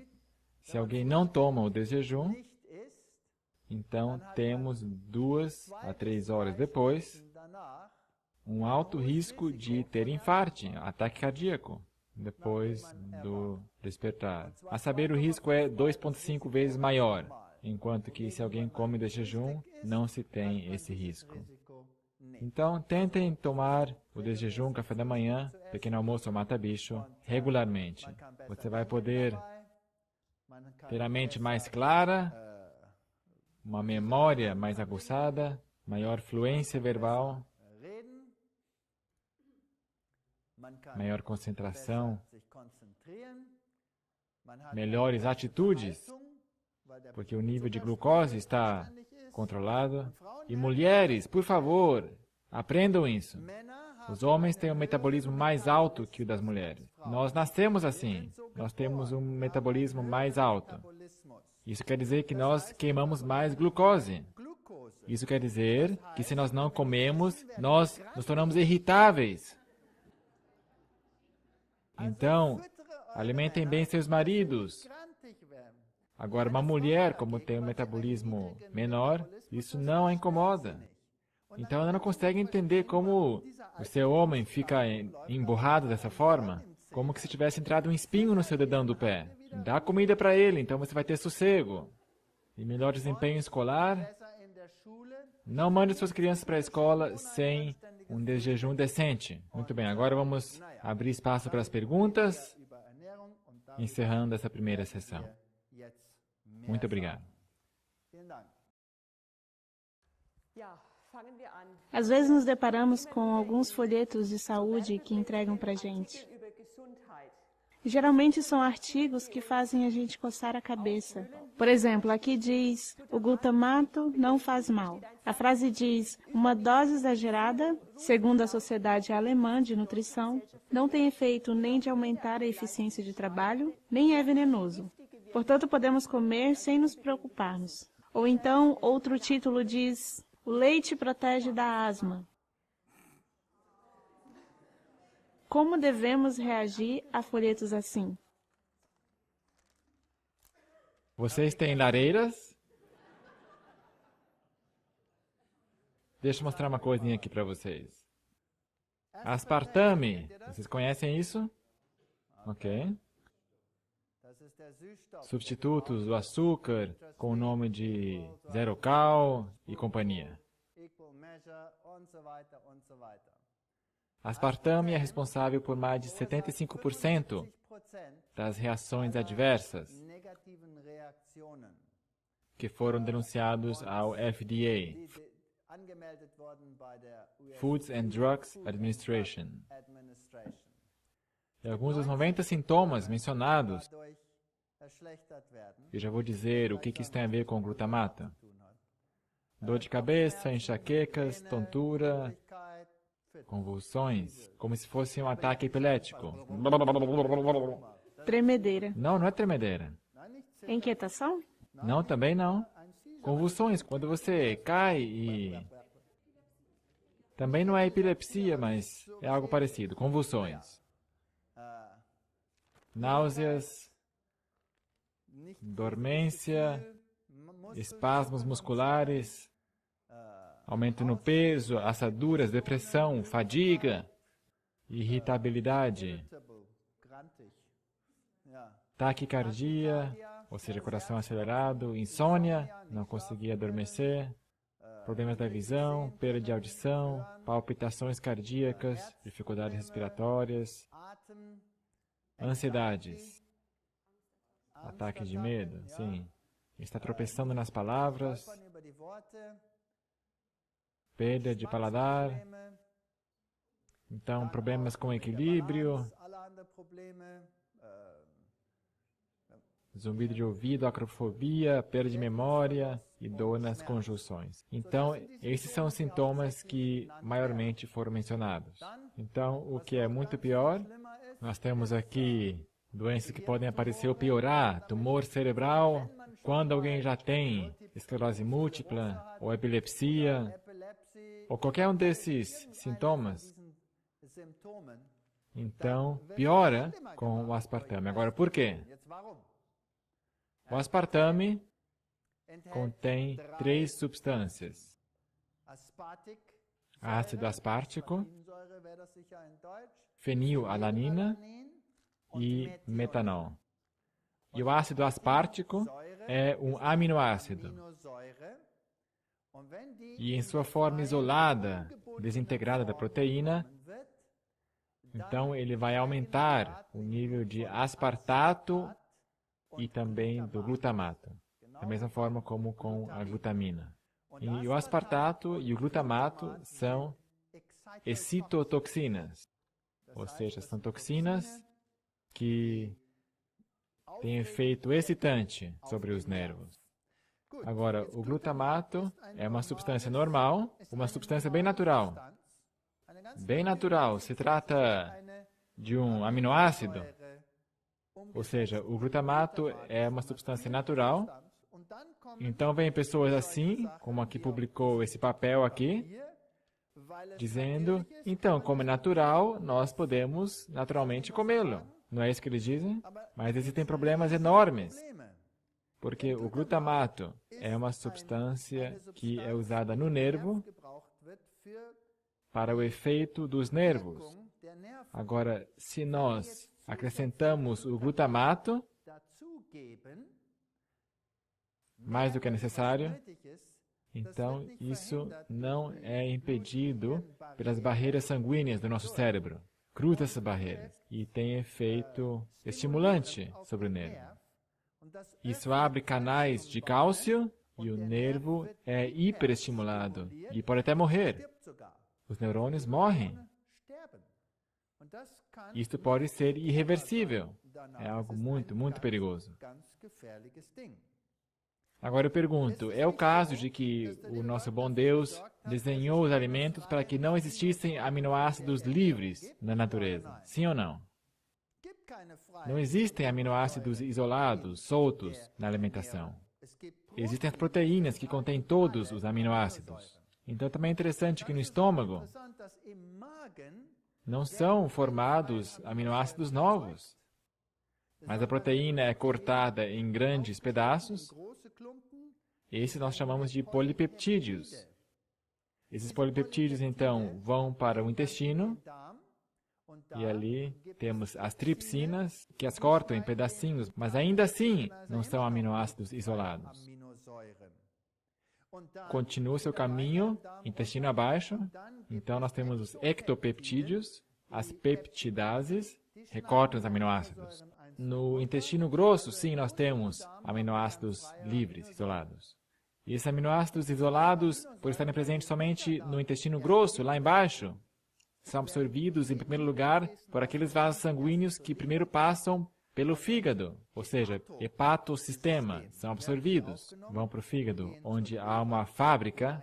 Se alguém não toma o desjejum, então temos 2 a 3 horas depois um alto risco de ter infarte, ataque cardíaco, depois do despertar. A saber, o risco é 2,5 vezes maior. Enquanto que se alguém come de jejum, não se tem esse risco. Então, tentem tomar o desjejum, café da manhã, pequeno almoço ou mata-bicho, regularmente. Você vai poder ter a mente mais clara, uma memória mais aguçada, maior fluência verbal, maior concentração, melhores atitudes, porque o nível de glucose está controlado. E mulheres, por favor, aprendam isso. Os homens têm um metabolismo mais alto que o das mulheres. Nós nascemos assim. Nós temos um metabolismo mais alto. Isso quer dizer que nós queimamos mais glucose. Isso quer dizer que se nós não comemos, nós nos tornamos irritáveis. Então, alimentem bem seus maridos. Agora, uma mulher, como tem um metabolismo menor, isso não a incomoda. Então, ela não consegue entender como o seu homem fica emburrado dessa forma, como que se tivesse entrado um espinho no seu dedão do pé. Dá comida para ele, então você vai ter sossego. E melhor desempenho escolar. Não mande suas crianças para a escola sem um desjejum decente. Muito bem, agora vamos abrir espaço para as perguntas, encerrando essa primeira sessão. Muito obrigado. Às vezes nos deparamos com alguns folhetos de saúde que entregam para a gente. Geralmente são artigos que fazem a gente coçar a cabeça. Por exemplo, aqui diz, o glutamato não faz mal. A frase diz, uma dose exagerada, segundo a Sociedade Alemã de Nutrição, não tem efeito nem de aumentar a eficiência de trabalho, nem é venenoso. Portanto, podemos comer sem nos preocuparmos. Ou então, outro título diz, o leite protege da asma. Como devemos reagir a folhetos assim? Vocês têm lareiras? Deixa eu mostrar uma coisinha aqui para vocês. Aspartame. Vocês conhecem isso? Ok. Substitutos do açúcar com o nome de Zero Cal e companhia. Aspartame é responsável por mais de 75% das reações adversas que foram denunciados ao FDA, Foods and Drugs Administration. E alguns dos 90 sintomas mencionados, eu já vou dizer o que isso tem a ver com glutamato. Dor de cabeça, enxaquecas, tontura, convulsões, como se fosse um ataque epilético. Tremedeira. Não, não é tremedeira. Inquietação? Não, também não. Convulsões, quando você cai e... Também não é epilepsia, mas é algo parecido. Convulsões. Náuseas, dormência, espasmos musculares, aumento no peso, assaduras, depressão, fadiga, irritabilidade, taquicardia, ou seja, coração acelerado, insônia, não conseguir adormecer, problemas da visão, perda de audição, palpitações cardíacas, dificuldades respiratórias, ansiedades, ataques de medo, sim. Está tropeçando nas palavras, perda de paladar, então problemas com equilíbrio, zumbido de ouvido, acrofobia, perda de memória e dor nas conjunções. Então, esses são os sintomas que maiormente foram mencionados. Então, o que é muito pior, nós temos aqui doenças que podem aparecer ou piorar, tumor cerebral, quando alguém já tem esclerose múltipla, ou epilepsia, ou qualquer um desses sintomas, então piora com o aspartame. Agora, por quê? O aspartame contém 3 substâncias: ácido aspartico, fenilalanina e metanol. E o ácido aspartico é um aminoácido. E em sua forma isolada, desintegrada da proteína, então ele vai aumentar o nível de aspartato e também do glutamato, da mesma forma como com a glutamina. E o aspartato e o glutamato são excitotoxinas, ou seja, são toxinas que têm efeito excitante sobre os nervos. Agora, o glutamato é uma substância normal, uma substância bem natural. Bem natural, se trata de um aminoácido, ou seja, o glutamato é uma substância natural. Então, vem pessoas assim, como a que publicou esse papel aqui, dizendo, então, como é natural, nós podemos naturalmente comê-lo. Não é isso que eles dizem? Mas existem problemas enormes, porque o glutamato é uma substância que é usada no nervo para o efeito dos nervos. Agora, se nós acrescentamos o glutamato, mais do que é necessário, então isso não é impedido pelas barreiras sanguíneas do nosso cérebro. Cruza essas barreiras e tem efeito estimulante sobre o nervo. Isso abre canais de cálcio e o nervo é hiperestimulado e pode até morrer. Os neurônios morrem. Isto pode ser irreversível. É algo muito, muito perigoso. Agora eu pergunto, é o caso de que o nosso bom Deus desenhou os alimentos para que não existissem aminoácidos livres na natureza? Sim ou não? Não existem aminoácidos isolados, soltos na alimentação. Existem as proteínas que contêm todos os aminoácidos. Então também é interessante que no estômago não são formados aminoácidos novos. Mas a proteína é cortada em grandes pedaços. Esses nós chamamos de polipeptídeos. Esses polipeptídeos, então, vão para o intestino. E ali temos as tripsinas, que as cortam em pedacinhos, mas ainda assim não são aminoácidos isolados. Continua seu caminho, intestino abaixo. Então nós temos os ectopeptídeos, as peptidases, recortam os aminoácidos. No intestino grosso, sim, nós temos aminoácidos livres, isolados. E esses aminoácidos isolados, por estarem presentes somente no intestino grosso, lá embaixo, são absorvidos, em primeiro lugar, por aqueles vasos sanguíneos que primeiro passam pelo fígado, ou seja, hepatossistema, são absorvidos, vão para o fígado, onde há uma fábrica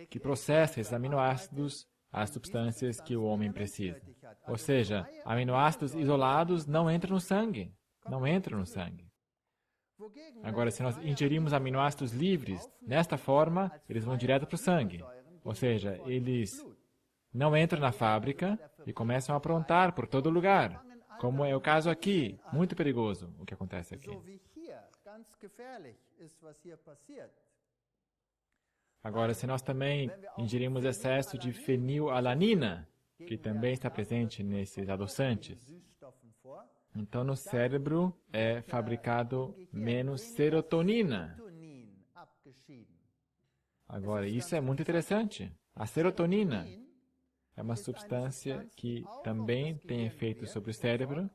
que processa esses aminoácidos às substâncias que o homem precisa. Ou seja, aminoácidos isolados não entram no sangue. Não entram no sangue. Agora, se nós ingerirmos aminoácidos livres, desta forma, eles vão direto para o sangue. Ou seja, eles não entram na fábrica e começam a aprontar por todo lugar. Como é o caso aqui. Muito perigoso o que acontece aqui. Agora, se nós também ingerimos excesso de fenilalanina, que também está presente nesses adoçantes, então no cérebro é fabricado menos serotonina. Agora, isso é muito interessante. A serotonina é uma substância que também tem efeito sobre o cérebro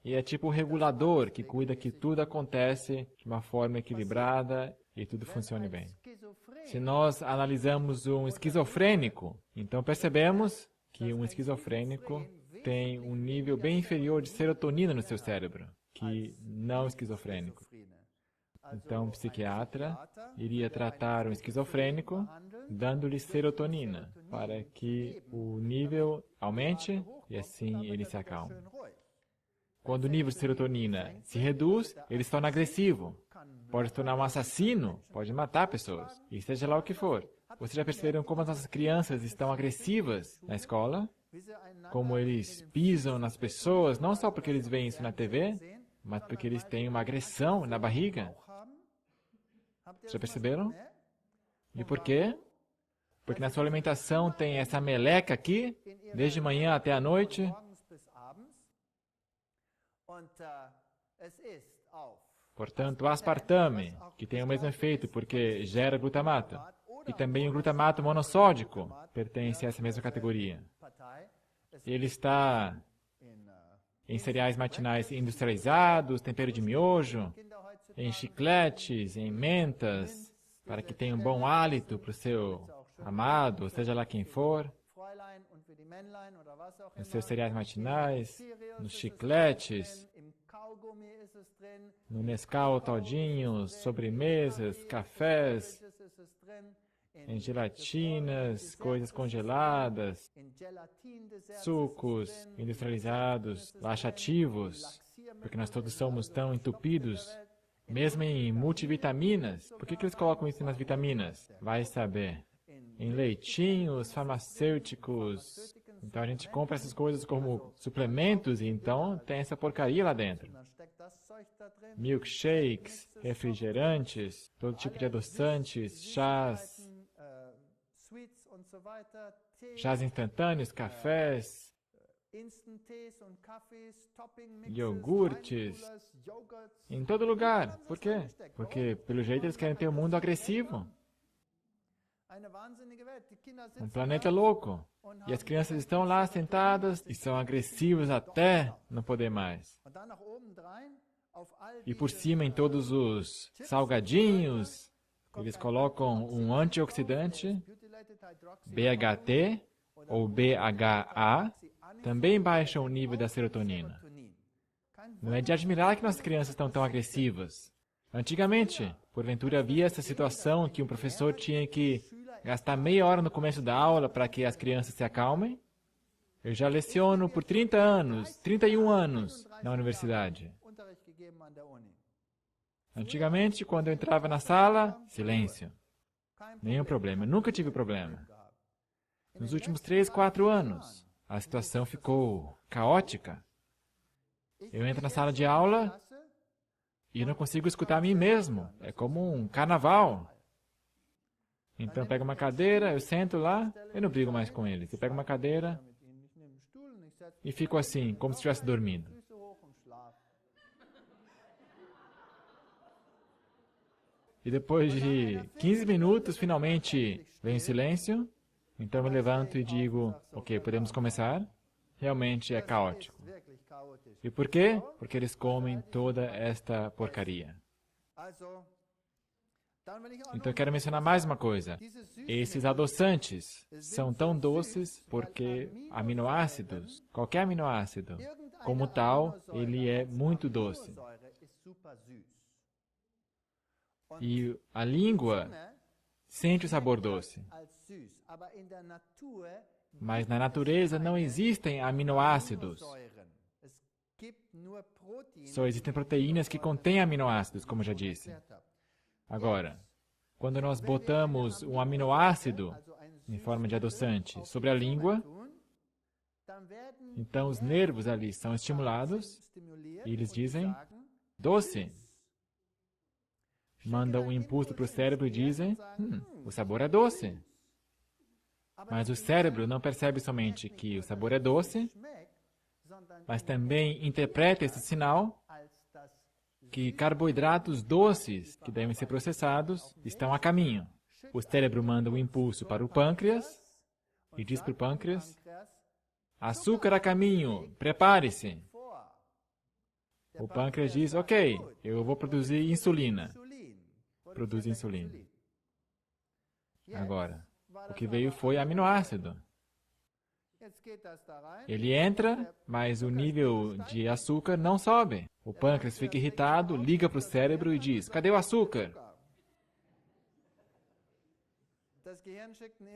e é tipo o regulador que cuida que tudo acontece de uma forma equilibrada e tudo funcione bem. Se nós analisamos um esquizofrênico, então percebemos que um esquizofrênico tem um nível bem inferior de serotonina no seu cérebro que não esquizofrênico. Então, um psiquiatra iria tratar um esquizofrênico dando-lhe serotonina para que o nível aumente e assim ele se acalme. Quando o nível de serotonina se reduz, ele se torna agressivo. Pode se tornar um assassino, pode matar pessoas, e seja lá o que for. Vocês já perceberam como as nossas crianças estão agressivas na escola? Como eles pisam nas pessoas, não só porque eles veem isso na TV, mas porque eles têm uma agressão na barriga. Já perceberam? E por quê? Porque na sua alimentação tem essa meleca aqui, desde manhã até a noite. Portanto, o aspartame, que tem o mesmo efeito porque gera glutamato. E também o glutamato monossódico pertence a essa mesma categoria. Ele está em cereais matinais industrializados, tempero de miojo, em chicletes, em mentas, para que tenha um bom hálito para o seu amado, seja lá quem for. Nos seus cereais matinais, nos chicletes, no Nescau todinhos, sobremesas, cafés, em gelatinas, coisas congeladas, sucos industrializados, laxativos, porque nós todos somos tão entupidos, mesmo em multivitaminas. Por que eles colocam isso nas vitaminas? Vai saber. Em leitinhos, farmacêuticos. Então a gente compra essas coisas como suplementos e então tem essa porcaria lá dentro. Milkshakes, refrigerantes, todo tipo de adoçantes, chás instantâneos, cafés, iogurtes, em todo lugar. Por quê? Porque, pelo jeito, eles querem ter um mundo agressivo. Um planeta louco. E as crianças estão lá sentadas e são agressivas até não poder mais. E por cima, em todos os salgadinhos, eles colocam um antioxidante, BHT ou BHA, também baixa o nível da serotonina. Não é de admirar que nossas crianças estão tão agressivas. Antigamente, porventura havia essa situação que um professor tinha que gastar meia hora no começo da aula para que as crianças se acalmem. Eu já leciono por 30 anos, 31 anos na universidade. Antigamente, quando eu entrava na sala, silêncio. Nenhum problema, eu nunca tive problema. Nos últimos 3, 4 anos, a situação ficou caótica. Eu entro na sala de aula e não consigo escutar a mim mesmo. É como um carnaval. Então, pego uma cadeira, eu sento lá, eu não brigo mais com eles. Eu pego uma cadeira e fico assim, como se estivesse dormindo. E depois de 15 minutos, finalmente, vem o silêncio. Então, eu me levanto e digo, ok, podemos começar. Realmente é caótico. E por quê? Porque eles comem toda esta porcaria. Então, eu quero mencionar mais uma coisa. Esses adoçantes são tão doces porque aminoácidos, qualquer aminoácido, como tal, ele é muito doce. E a língua sente o sabor doce. Mas na natureza não existem aminoácidos. Só existem proteínas que contêm aminoácidos, como já disse. Agora, quando nós botamos um aminoácido em forma de adoçante sobre a língua, então os nervos ali são estimulados e eles dizem doce. Mandam um impulso para o cérebro e dizem, o sabor é doce. Mas o cérebro não percebe somente que o sabor é doce, mas também interpreta esse sinal que carboidratos doces, que devem ser processados, estão a caminho. O cérebro manda um impulso para o pâncreas e diz para o pâncreas, açúcar a caminho, prepare-se. O pâncreas diz, ok, eu vou produzir insulina. Produz insulina. Agora, o que veio foi aminoácido. Ele entra, mas o nível de açúcar não sobe. O pâncreas fica irritado, liga para o cérebro e diz, cadê o açúcar?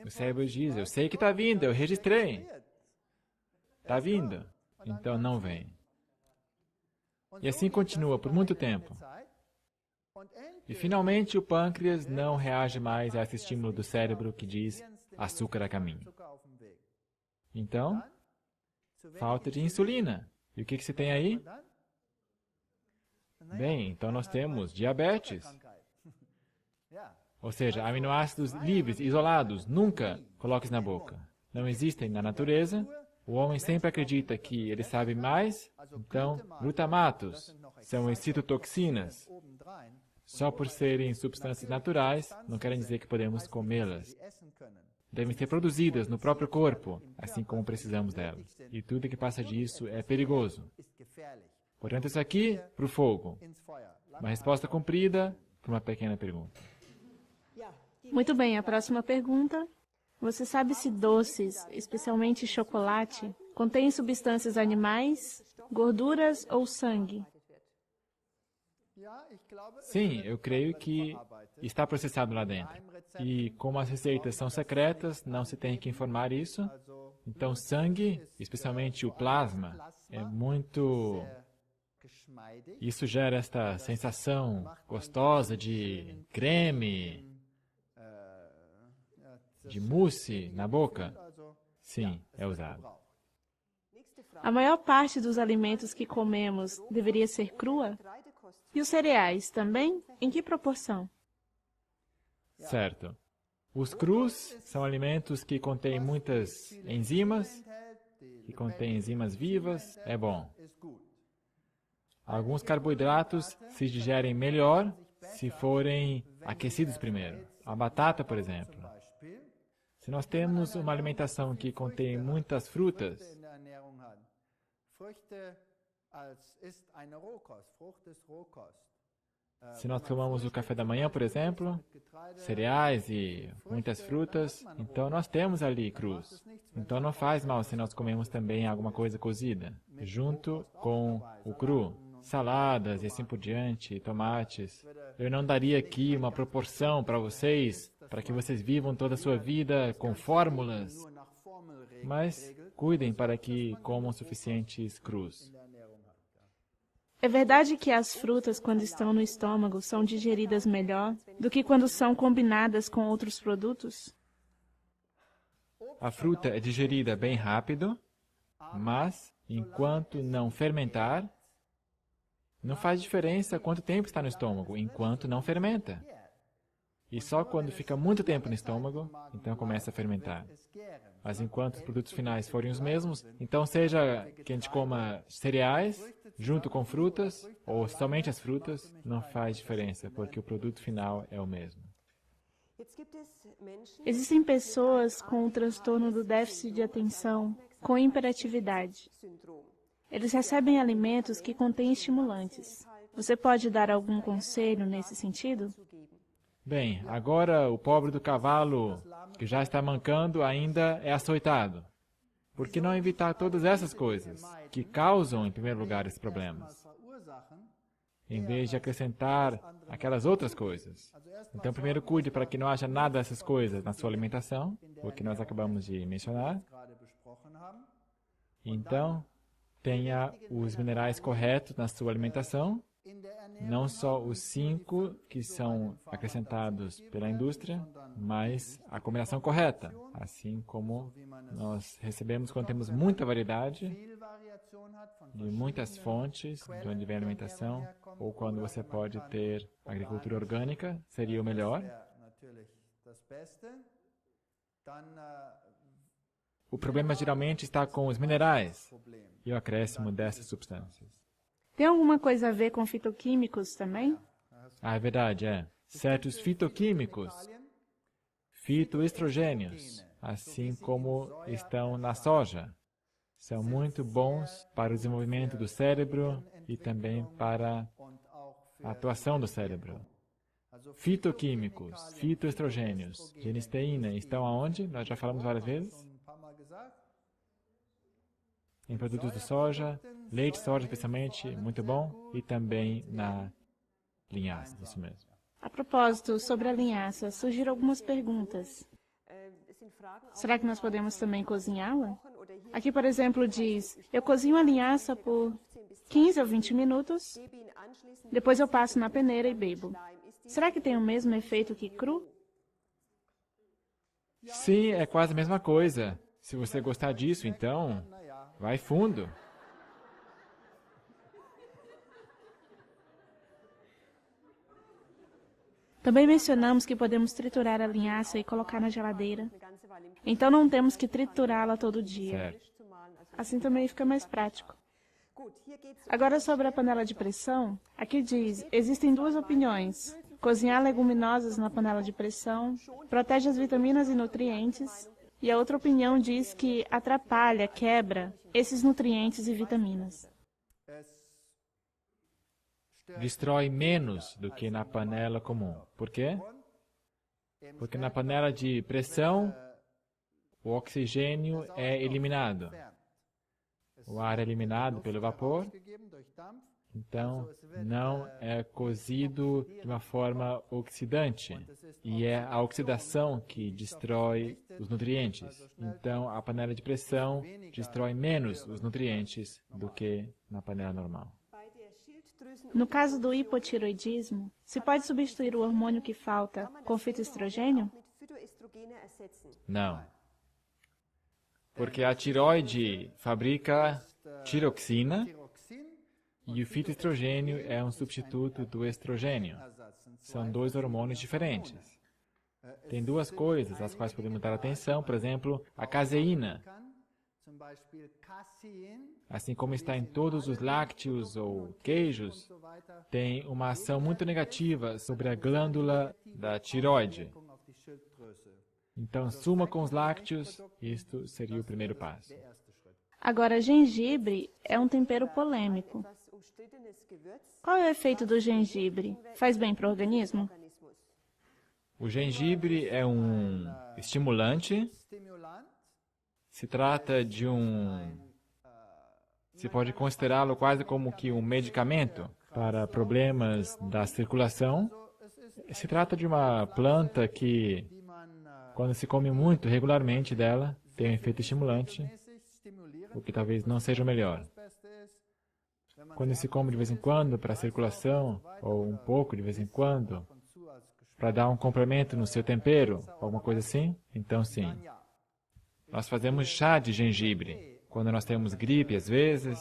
O cérebro diz, eu sei que está vindo, eu registrei. Está vindo. Então não vem. E assim continua por muito tempo. E finalmente o pâncreas não reage mais a esse estímulo do cérebro que diz açúcar a caminho. Então, falta de insulina. E o que se tem aí? Bem, então nós temos diabetes. Ou seja, aminoácidos livres, isolados, nunca coloques na boca. Não existem na natureza. O homem sempre acredita que ele sabe mais. Então, glutamatos são as citotoxinas. Só por serem substâncias naturais, não querem dizer que podemos comê-las. Devem ser produzidas no próprio corpo, assim como precisamos delas. E tudo que passa disso é perigoso. Portanto, isso aqui, para o fogo. Uma resposta comprida para uma pequena pergunta. Muito bem, a próxima pergunta. Você sabe se doces, especialmente chocolate, contêm substâncias animais, gorduras ou sangue? Sim, eu creio que está processado lá dentro. E como as receitas são secretas, não se tem que informar isso. Então, sangue, especialmente o plasma, é muito... Isso gera esta sensação gostosa de creme, de mousse na boca. Sim, é usado. A maior parte dos alimentos que comemos deveria ser crua? E os cereais também? Em que proporção? Certo. Os crus são alimentos que contêm muitas enzimas, que contêm enzimas vivas, é bom. Alguns carboidratos se digerem melhor se forem aquecidos primeiro. A batata, por exemplo. Se nós temos uma alimentação que contém muitas frutas, se nós tomamos o café da manhã, por exemplo, cereais e muitas frutas, então nós temos ali crus. Então não faz mal se nós comemos também alguma coisa cozida, junto com o cru. Saladas e assim por diante, tomates. Eu não daria aqui uma proporção para vocês, para que vocês vivam toda a sua vida com fórmulas, mas cuidem para que comam suficientes crus. É verdade que as frutas, quando estão no estômago, são digeridas melhor do que quando são combinadas com outros produtos? A fruta é digerida bem rápido, mas enquanto não fermentar, não faz diferença quanto tempo está no estômago, enquanto não fermenta. E só quando fica muito tempo no estômago, então começa a fermentar. Mas enquanto os produtos finais forem os mesmos, então seja que a gente coma cereais junto com frutas, ou somente as frutas, não faz diferença, porque o produto final é o mesmo. Existem pessoas com o transtorno do déficit de atenção, com hiperatividade. Eles recebem alimentos que contêm estimulantes. Você pode dar algum conselho nesse sentido? Bem, agora o pobre do cavalo, que já está mancando, ainda é açoitado. Por que não evitar todas essas coisas, que causam, em primeiro lugar, esses problemas, em vez de acrescentar aquelas outras coisas? Então, primeiro cuide para que não haja nada dessas coisas na sua alimentação, o que nós acabamos de mencionar. Então, tenha os minerais corretos na sua alimentação, não só os 5 que são acrescentados pela indústria, mas a combinação correta, assim como nós recebemos quando temos muita variedade de muitas fontes de onde vem a alimentação, ou quando você pode ter agricultura orgânica, seria o melhor. O problema geralmente está com os minerais e o acréscimo dessas substâncias. Tem alguma coisa a ver com fitoquímicos também? Ah, é verdade, é. Certos fitoquímicos, fitoestrogênios, assim como estão na soja, são muito bons para o desenvolvimento do cérebro e também para a atuação do cérebro. Fitoquímicos, fitoestrogênios, genisteína, estão aonde? Nós já falamos várias vezes. Em produtos de soja, leite de soja especialmente, muito bom, e também na linhaça, isso mesmo. A propósito, sobre a linhaça, surgiram algumas perguntas. Será que nós podemos também cozinhá-la? Aqui, por exemplo, diz, eu cozinho a linhaça por 15 ou 20 minutos, depois eu passo na peneira e bebo. Será que tem o mesmo efeito que cru? Sim, é quase a mesma coisa. Se você gostar disso, então, vai fundo. Também mencionamos que podemos triturar a linhaça e colocar na geladeira. Então não temos que triturá-la todo dia. Certo. Assim também fica mais prático. Agora sobre a panela de pressão, aqui diz, existem duas opiniões. Cozinhar leguminosas na panela de pressão protege as vitaminas e nutrientes, e a outra opinião diz que atrapalha, quebra esses nutrientes e vitaminas. Destrói menos do que na panela comum. Por quê? Porque na panela de pressão, o oxigênio é eliminado. O ar é eliminado pelo vapor, então não é cozido de uma forma oxidante. E é a oxidação que destrói os nutrientes. Então a panela de pressão destrói menos os nutrientes do que na panela normal. No caso do hipotiroidismo, se pode substituir o hormônio que falta com fitoestrogênio? Não. Porque a tireoide fabrica tiroxina e o fitoestrogênio é um substituto do estrogênio. São dois hormônios diferentes. Tem duas coisas às quais podemos dar atenção, por exemplo, a caseína. Assim como está em todos os lácteos ou queijos, tem uma ação muito negativa sobre a glândula da tireoide. Então, suma com os lácteos, isto seria o primeiro passo. Agora, gengibre é um tempero polêmico. Qual é o efeito do gengibre? Faz bem para o organismo? O gengibre é um estimulante. Se trata de se pode considerá-lo quase como que um medicamento para problemas da circulação. Se trata de uma planta que, quando se come muito regularmente dela, tem um efeito estimulante, o que talvez não seja o melhor. Quando se come de vez em quando para a circulação, ou um pouco de vez em quando, para dar um complemento no seu tempero, alguma coisa assim, então sim. Nós fazemos chá de gengibre, quando nós temos gripe às vezes,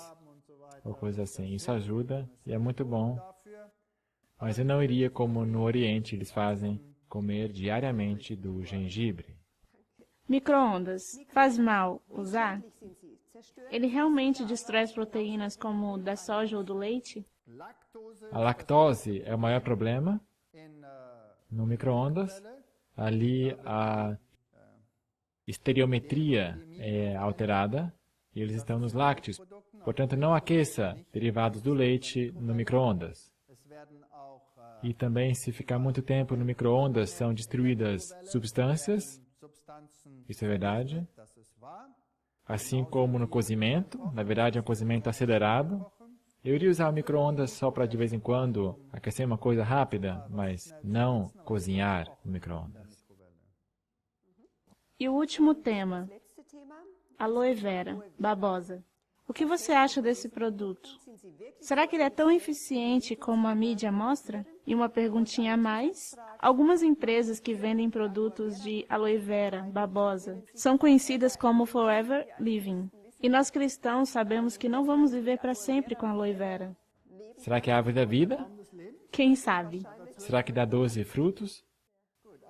ou coisa assim. Isso ajuda e é muito bom. Mas eu não iria como no Oriente eles fazem, comer diariamente do gengibre. Micro-ondas. Faz mal usar? Ele realmente destrói as proteínas como da soja ou do leite? A lactose é o maior problema no micro-ondas. Ali a estereometria é alterada e eles estão nos lácteos. Portanto, não aqueça derivados do leite no micro-ondas. E também, se ficar muito tempo no micro-ondas, são destruídas substâncias. Isso é verdade. Assim como no cozimento, na verdade é um cozimento acelerado. Eu iria usar o micro-ondas só para de vez em quando aquecer uma coisa rápida, mas não cozinhar no micro-ondas. E o último tema, aloe vera, babosa. O que você acha desse produto? Será que ele é tão eficiente como a mídia mostra? E uma perguntinha a mais. Algumas empresas que vendem produtos de aloe vera, babosa, são conhecidas como Forever Living. E nós cristãos sabemos que não vamos viver para sempre com aloe vera. Será que é a árvore da vida? Quem sabe? Será que dá 12 frutos?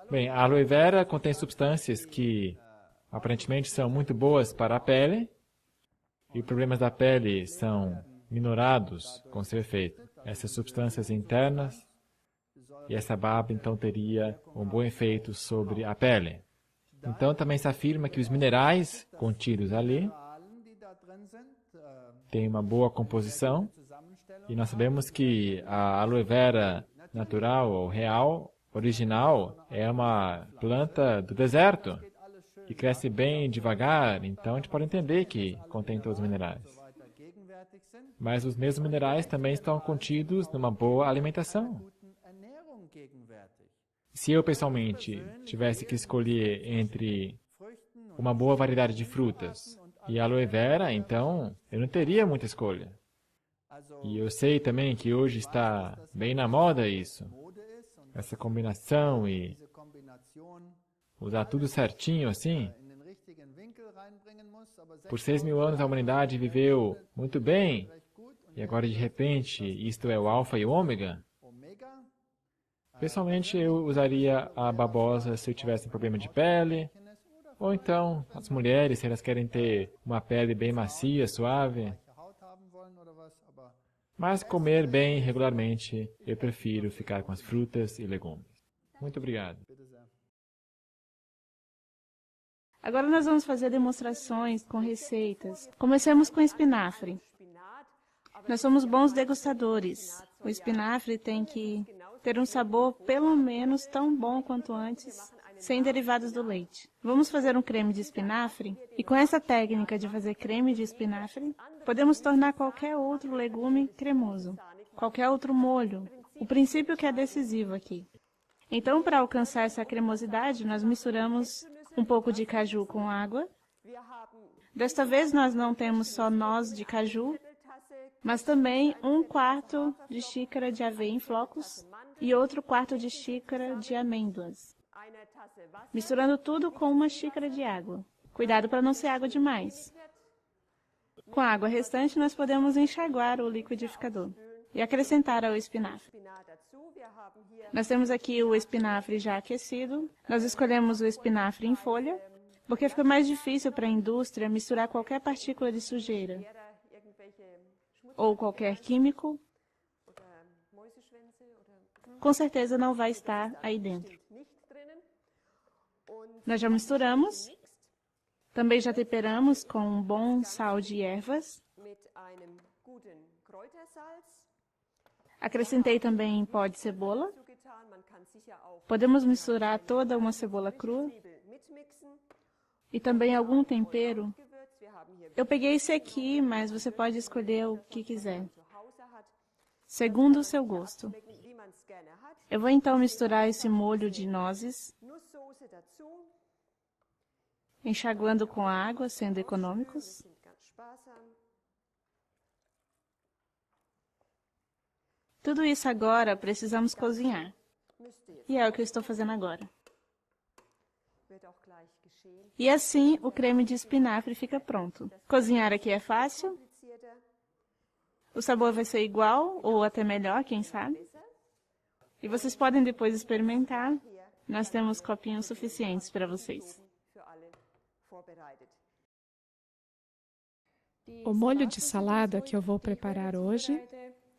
Bem, a aloe vera contém substâncias que aparentemente são muito boas para a pele, e os problemas da pele são minorados com seu efeito. Essas substâncias internas, e essa baba então teria um bom efeito sobre a pele. Então também se afirma que os minerais contidos ali têm uma boa composição, e nós sabemos que a aloe vera natural ou real, original, é uma planta do deserto, que cresce bem devagar, então a gente pode entender que contém todos os minerais. Mas os mesmos minerais também estão contidos numa boa alimentação. Se eu, pessoalmente, tivesse que escolher entre uma boa variedade de frutas e aloe vera, então eu não teria muita escolha. E eu sei também que hoje está bem na moda isso, essa combinação e usar tudo certinho assim. Por 6.000 anos a humanidade viveu muito bem, e agora de repente isto é o alfa e o ômega. Pessoalmente eu usaria a babosa se eu tivesse um problema de pele, ou então as mulheres, se elas querem ter uma pele bem macia, suave. Mas comer bem regularmente, eu prefiro ficar com as frutas e legumes. Muito obrigado. Agora nós vamos fazer demonstrações com receitas. Comecemos com espinafre. Nós somos bons degustadores. O espinafre tem que ter um sabor pelo menos tão bom quanto antes, sem derivados do leite. Vamos fazer um creme de espinafre e com essa técnica de fazer creme de espinafre, podemos tornar qualquer outro legume cremoso, qualquer outro molho. O princípio que é decisivo aqui. Então, para alcançar essa cremosidade, nós misturamos um pouco de caju com água. Desta vez nós não temos só noz de caju, mas também 1/4 de xícara de aveia em flocos e outro 1/4 de xícara de amêndoas. Misturando tudo com 1 xícara de água. Cuidado para não ser água demais. Com a água restante, nós podemos enxaguar o liquidificador e acrescentar ao espinafre. Nós temos aqui o espinafre já aquecido. Nós escolhemos o espinafre em folha, porque fica mais difícil para a indústria misturar qualquer partícula de sujeira ou qualquer químico. Com certeza não vai estar aí dentro. Nós já misturamos. Também já temperamos com um bom sal de ervas. Acrescentei também pó de cebola. Podemos misturar toda uma cebola crua. E também algum tempero. Eu peguei esse aqui, mas você pode escolher o que quiser, segundo o seu gosto. Eu vou então misturar esse molho de nozes, enxaguando com água, sendo econômicos. Tudo isso agora precisamos cozinhar. E é o que eu estou fazendo agora. E assim o creme de espinafre fica pronto. Cozinhar aqui é fácil. O sabor vai ser igual, ou até melhor, quem sabe. E vocês podem depois experimentar. Nós temos copinhos suficientes para vocês. O molho de salada que eu vou preparar hoje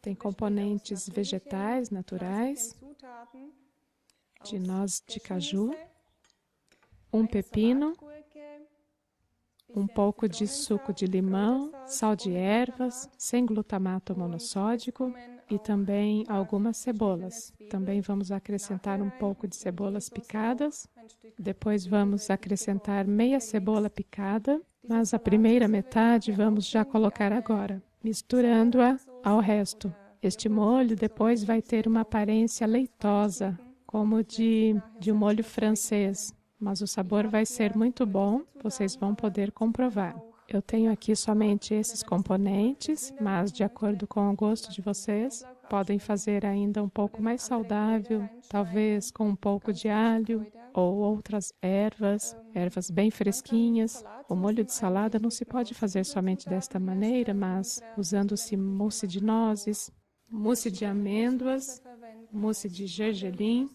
tem componentes vegetais naturais, de noz de caju, um pepino, um pouco de suco de limão, sal de ervas, sem glutamato monossódico e também algumas cebolas. Também vamos acrescentar um pouco de cebolas picadas. Depois vamos acrescentar meia cebola picada, mas a primeira metade vamos já colocar agora, misturando-a ao resto. Este molho depois vai ter uma aparência leitosa, como de um molho francês. Mas o sabor vai ser muito bom, vocês vão poder comprovar. Eu tenho aqui somente esses componentes, mas de acordo com o gosto de vocês, podem fazer ainda um pouco mais saudável, talvez com um pouco de alho ou outras ervas bem fresquinhas. O molho de salada não se pode fazer somente desta maneira, mas usando-se mousse de nozes, mousse de amêndoas, mousse de gergelim,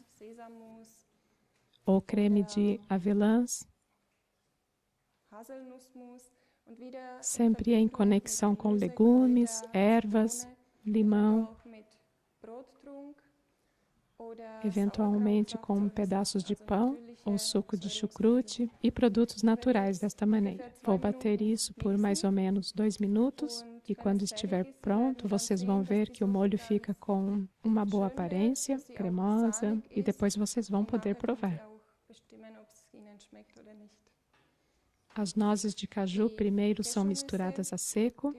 ou creme de avelãs, sempre em conexão com legumes, ervas, limão, eventualmente com pedaços de pão ou suco de chucrute e produtos naturais desta maneira. Vou bater isso por mais ou menos 2 minutos e quando estiver pronto, vocês vão ver que o molho fica com uma boa aparência, cremosa, e depois vocês vão poder provar. As nozes de caju primeiro são misturadas a seco,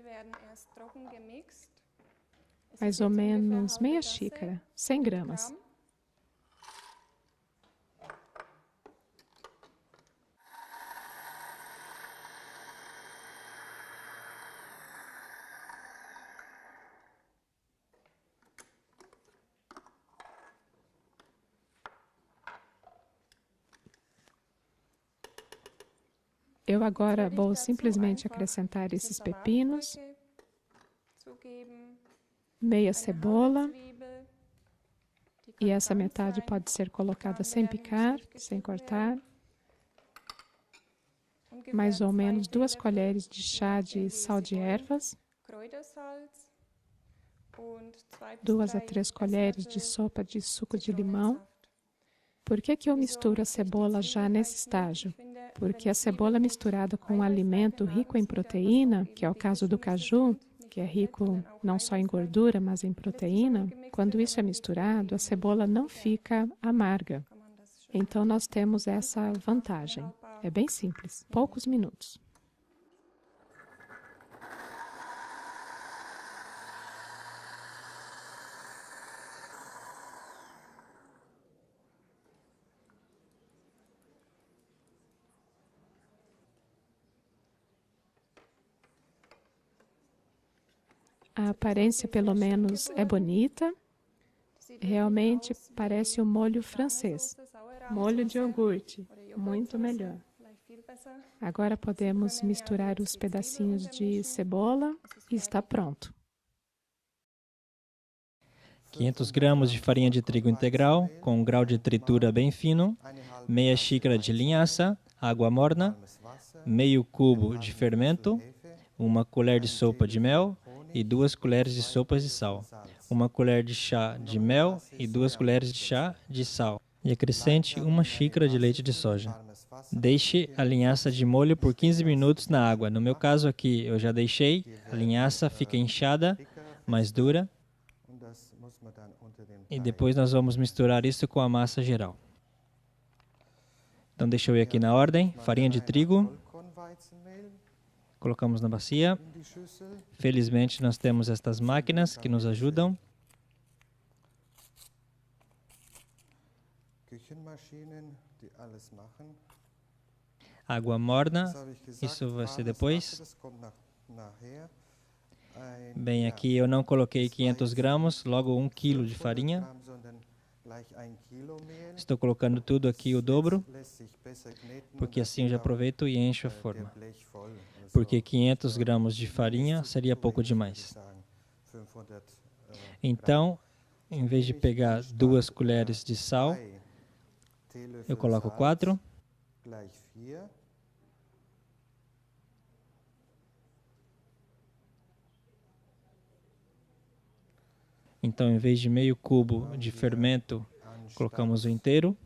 mais ou menos meia xícara, 100 gramas. Eu agora vou simplesmente acrescentar esses pepinos, meia cebola, e essa metade pode ser colocada sem picar, sem cortar, mais ou menos 2 colheres de chá de sal de ervas, 2 a 3 colheres de sopa de suco de limão. Por que eu misturo a cebola já nesse estágio? Porque a cebola misturada com um alimento rico em proteína, que é o caso do caju, que é rico não só em gordura, mas em proteína, quando isso é misturado, a cebola não fica amarga. Então, nós temos essa vantagem. É bem simples, poucos minutos. A aparência, pelo menos, é bonita. Realmente parece um molho francês. Molho de iogurte, muito melhor. Agora podemos misturar os pedacinhos de cebola e está pronto. 500 gramas de farinha de trigo integral, com um grau de tritura bem fino, meia xícara de linhaça, água morna, meio cubo de fermento, uma colher de sopa de mel e 2 colheres de sopa de sal, uma colher de chá de mel e 2 colheres de chá de sal. E acrescente 1 xícara de leite de soja. Deixe a linhaça de molho por 15 minutos na água. No meu caso aqui, eu já deixei. A linhaça fica inchada, mais dura. E depois nós vamos misturar isso com a massa geral. Então deixa eu ir aqui na ordem. Farinha de trigo. Colocamos na bacia. Felizmente nós temos estas máquinas que nos ajudam. Água morna, isso vai ser depois. Bem, aqui eu não coloquei 500 gramas, logo 1 quilo de farinha. Estou colocando tudo aqui o dobro, porque assim eu já aproveito e encho a forma. Porque 500 gramas de farinha seria pouco demais. Então, em vez de pegar 2 colheres de sal, eu coloco 4. Então, em vez de meio cubo de fermento, colocamos o inteiro.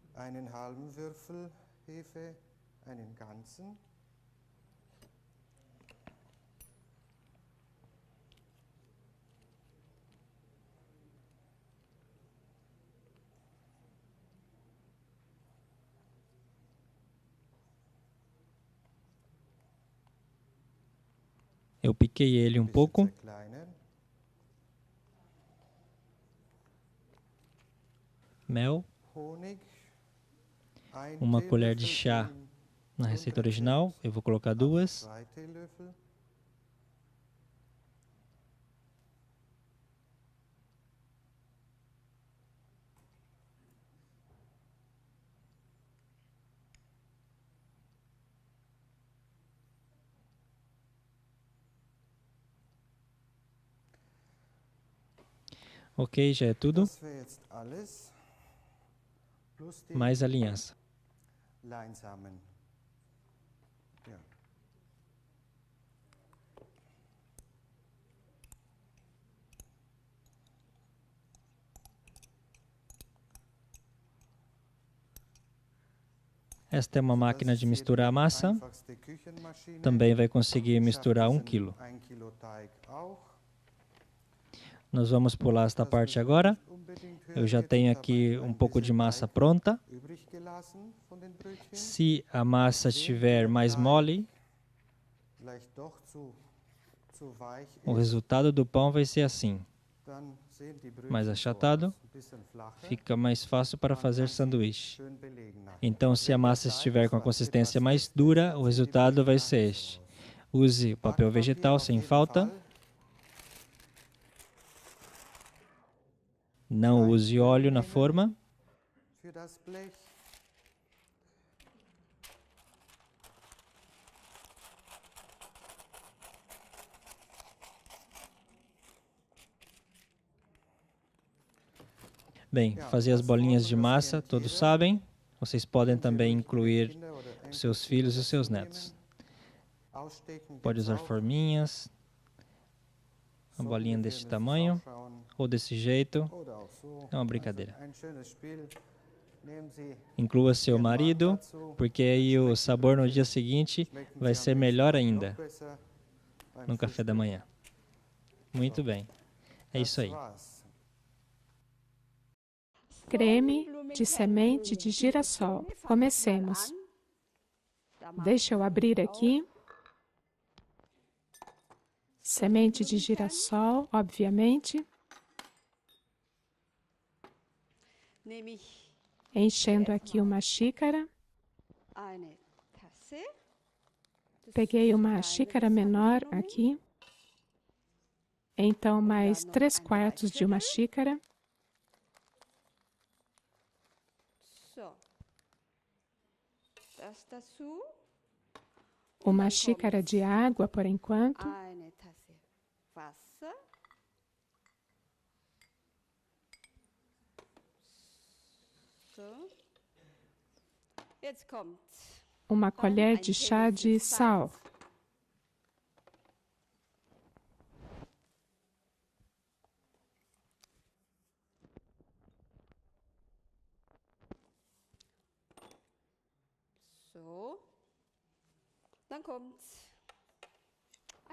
Eu piquei ele um pouco. Mel. 1 colher de chá na receita original. Eu vou colocar 2. Ok, já é tudo. Mais a linhaça. Esta é uma máquina de misturar a massa. Também vai conseguir misturar 1 quilo. Nós vamos pular esta parte agora. Eu já tenho aqui um pouco de massa pronta. Se a massa estiver mais mole, o resultado do pão vai ser assim. Mais achatado, fica mais fácil para fazer sanduíche. Então, se a massa estiver com a consistência mais dura, o resultado vai ser este. Use papel vegetal sem falta. Não use óleo na forma. Bem, fazer as bolinhas de massa, todos sabem. Vocês podem também incluir os seus filhos e os seus netos. Pode usar forminhas. uma bolinha desse tamanho, ou desse jeito. É uma brincadeira. Inclua seu marido, porque aí o sabor no dia seguinte vai ser melhor ainda no café da manhã. Muito bem. É isso aí. Creme de semente de girassol. Comecemos. Deixa eu abrir aqui. Semente de girassol, obviamente. Enchendo aqui uma xícara. Peguei uma xícara menor aqui. Então, mais 3/4 de uma xícara. Uma xícara de água, por enquanto. Uma colher de chá de sal.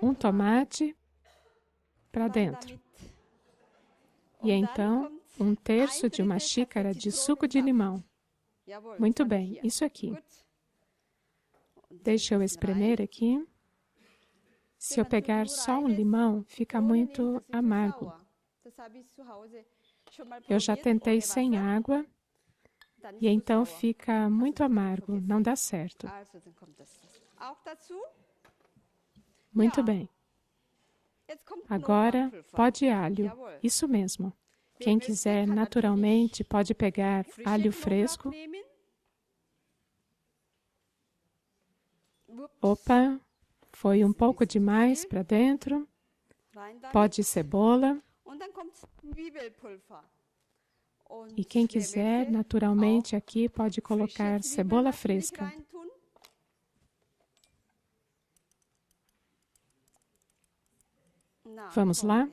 Um tomate para dentro. E então, 1/3 de uma xícara de suco de limão. Muito bem, isso aqui. Deixa eu espremer aqui. Se eu pegar só um limão, fica muito amargo. Eu já tentei sem água, e então fica muito amargo, não dá certo. Muito bem. Agora, pó de alho. Isso mesmo. Quem quiser, naturalmente, pode pegar alho fresco. Opa, foi um pouco demais para dentro. Pó de cebola. E quem quiser, naturalmente, aqui pode colocar cebola fresca. Vamos lá?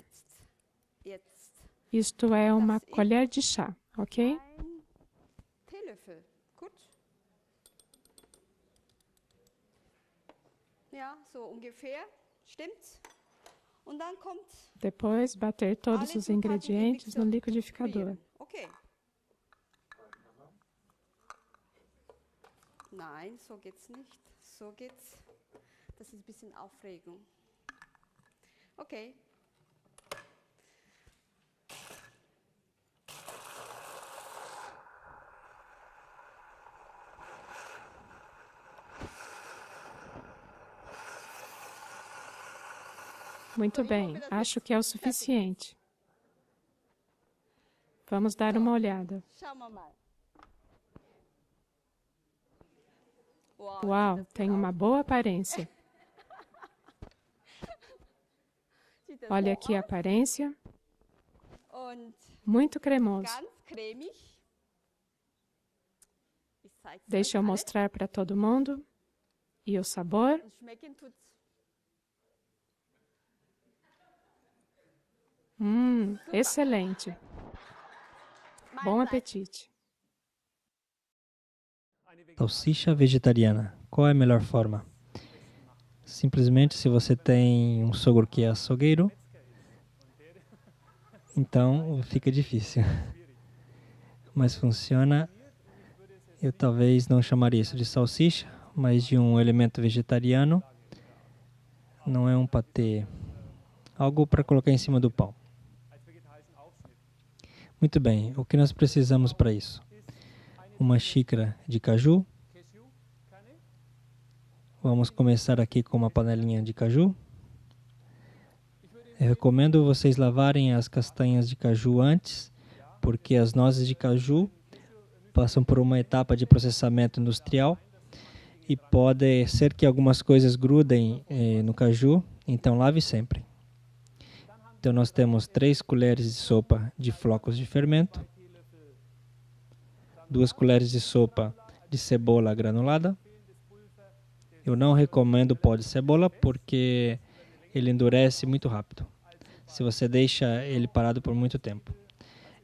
Isto é uma colher de chá, ok? Depois, bater todos os ingredientes no liquidificador. Nein, so geht's nicht. So geht's. Das ist ein bisschen Aufregung. Okay. Muito bem, acho que é o suficiente. Vamos dar uma olhada. Uau, tem uma boa aparência. Olha aqui a aparência. Muito cremoso. Deixa eu mostrar para todo mundo. E o sabor? Excelente. Bom apetite. Salsicha vegetariana. Qual é a melhor forma? Simplesmente, se você tem um sogro que é açougueiro, então fica difícil. Mas funciona. Eu talvez não chamaria isso de salsicha, mas de um elemento vegetariano. Não é um patê. Algo para colocar em cima do pão. Muito bem, o que nós precisamos para isso? Uma xícara de caju. Vamos começar aqui com uma panelinha de caju. Eu recomendo vocês lavarem as castanhas de caju antes, porque as nozes de caju passam por uma etapa de processamento industrial e pode ser que algumas coisas grudem no caju, então lave sempre. Então nós temos 3 colheres de sopa de flocos de fermento, 2 colheres de sopa de cebola granulada. Eu não recomendo pó de cebola porque ele endurece muito rápido. se você deixa ele parado por muito tempo.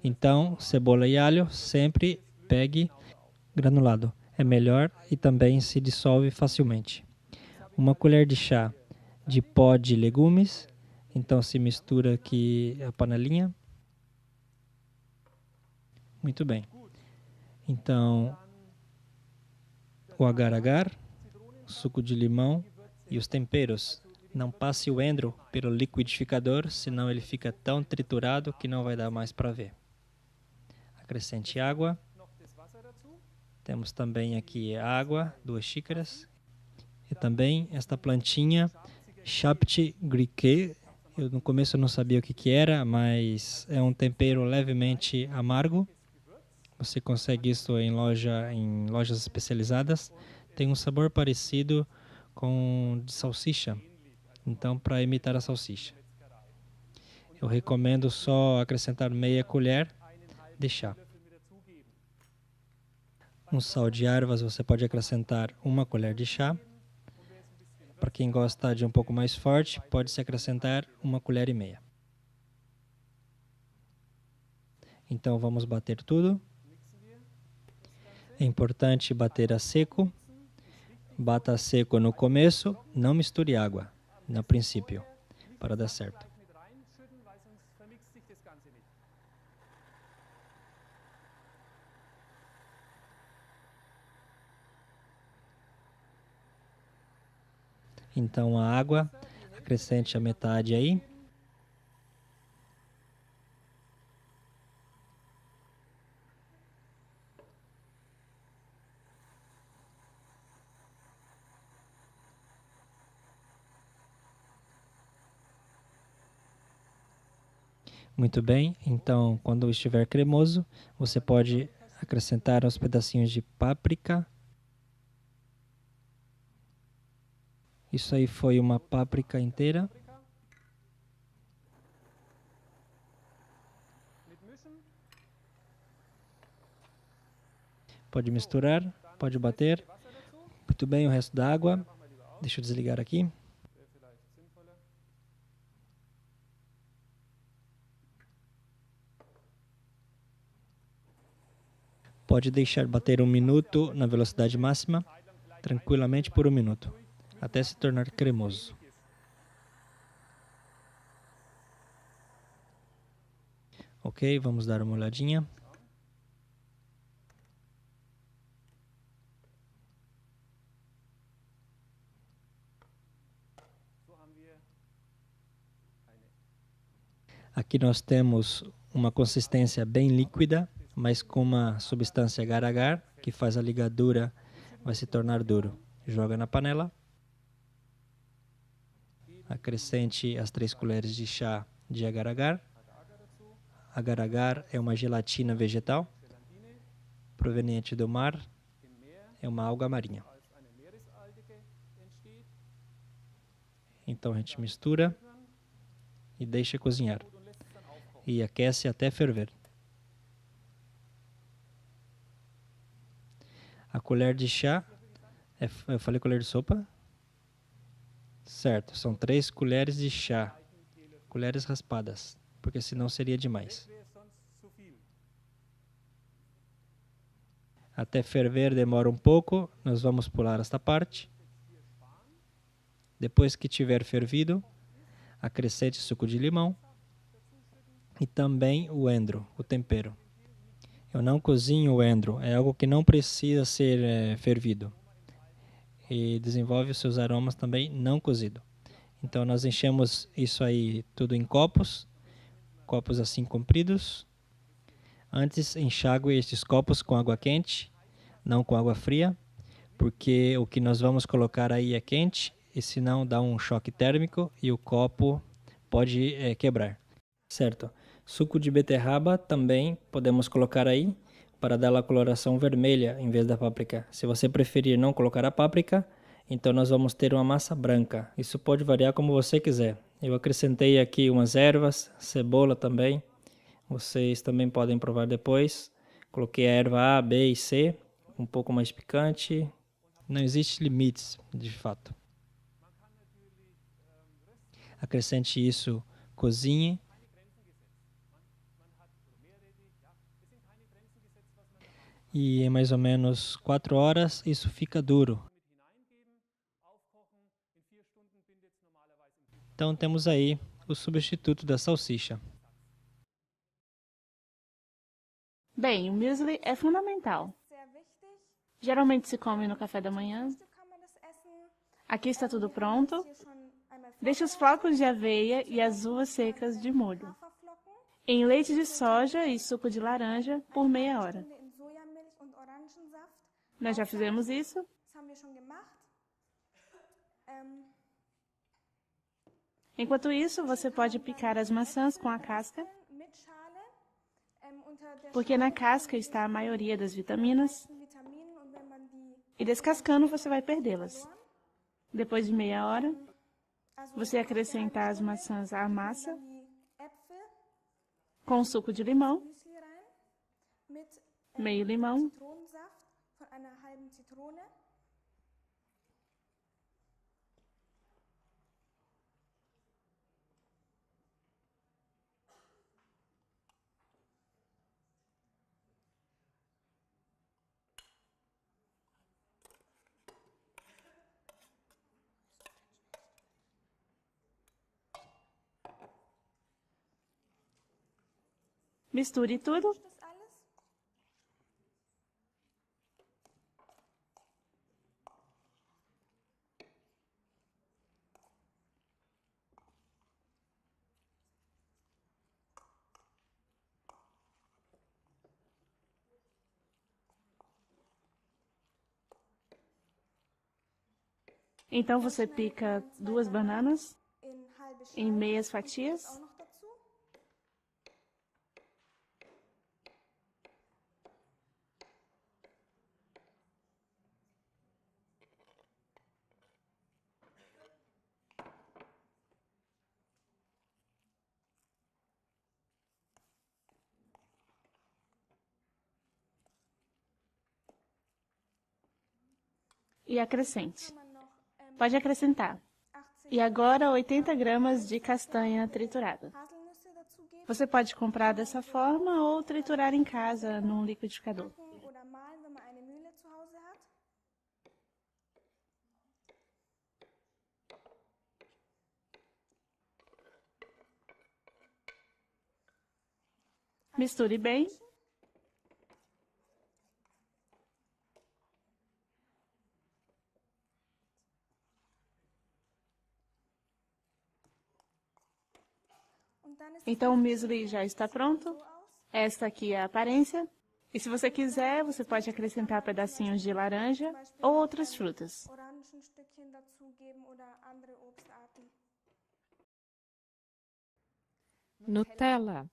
Então, cebola e alho sempre pegue granulado. É melhor e também se dissolve facilmente. 1 colher de chá de pó de legumes. Então, se mistura aqui a panelinha. Muito bem. Então, o agar-agar, suco de limão e os temperos. Não passe o endro pelo liquidificador, senão ele fica tão triturado que não vai dar mais para ver. Acrescente água. Temos também aqui água, 2 xícaras. E também esta plantinha, Chapti Griquet. Eu no começo não sabia o que era, mas é um tempero levemente amargo. Você consegue isso em lojas especializadas. Tem um sabor parecido com de salsicha. Então, para imitar a salsicha. Eu recomendo só acrescentar meia colher de chá. Um sal de ervas você pode acrescentar 1 colher de chá. Para quem gosta de um pouco mais forte, pode-se acrescentar 1,5 colher. Então vamos bater tudo. É importante bater a seco. Bata a seco no começo, não misture água no princípio, para dar certo. Então a água, acrescente a metade aí. Muito bem, então quando estiver cremoso, você pode acrescentar uns pedacinhos de páprica. Isso aí foi uma páprica inteira. Pode misturar, pode bater. Muito bem, o resto da água. Deixa eu desligar aqui. Pode deixar bater 1 minuto na velocidade máxima, tranquilamente por 1 minuto, até se tornar cremoso. Ok, vamos dar uma olhadinha. Aqui nós temos uma consistência bem líquida, mas com uma substância agar-agar, que faz a ligadura, vai se tornar duro. Joga na panela. Acrescente as 3 colheres de chá de agar-agar. Agar-agar é uma gelatina vegetal, proveniente do mar, é uma alga marinha. Então a gente mistura e deixa cozinhar. E aquece até ferver. A colher de chá, eu falei colher de sopa? Certo, são 3 colheres de chá, colheres raspadas, porque senão seria demais. Até ferver demora um pouco, nós vamos pular esta parte. Depois que tiver fervido, acrescente suco de limão e também o endro, o tempero. Eu não cozinho o endro, é algo que não precisa ser fervido. E desenvolve os seus aromas também não cozido. Então nós enchemos isso aí tudo em copos assim compridos. Antes enxague estes copos com água quente, não com água fria, porque o que nós vamos colocar aí é quente e senão dá um choque térmico e o copo pode quebrar. Certo. Suco de beterraba também podemos colocar aí para dar a coloração vermelha em vez da páprica. Se você preferir não colocar a páprica, então nós vamos ter uma massa branca. Isso pode variar como você quiser. Eu acrescentei aqui umas ervas, cebola também. Vocês também podem provar depois. Coloquei a erva A, B e C, um pouco mais picante. Não existe limites, de fato. Acrescente isso cozinhe. E em mais ou menos 4 horas isso fica duro. Então temos aí o substituto da salsicha. Bem, o muesli é fundamental. Geralmente se come no café da manhã. Aqui está tudo pronto. Deixe os flocos de aveia e as uvas secas de molho em leite de soja e suco de laranja por meia hora. Nós já fizemos isso. Enquanto isso, você pode picar as maçãs com a casca, porque na casca está a maioria das vitaminas, e descascando você vai perdê-las. Depois de meia hora, você acrescenta as maçãs à massa com suco de limão, meio limão, misture tudo. Então você pica 2 bananas em meias fatias. E acrescente. Pode acrescentar. E agora 80 gramas de castanha triturada. Você pode comprar dessa forma ou triturar em casa num liquidificador. Misture bem. Então o muesli já está pronto. Esta aqui é a aparência. E se você quiser, você pode acrescentar pedacinhos de laranja ou outras frutas. Nutella.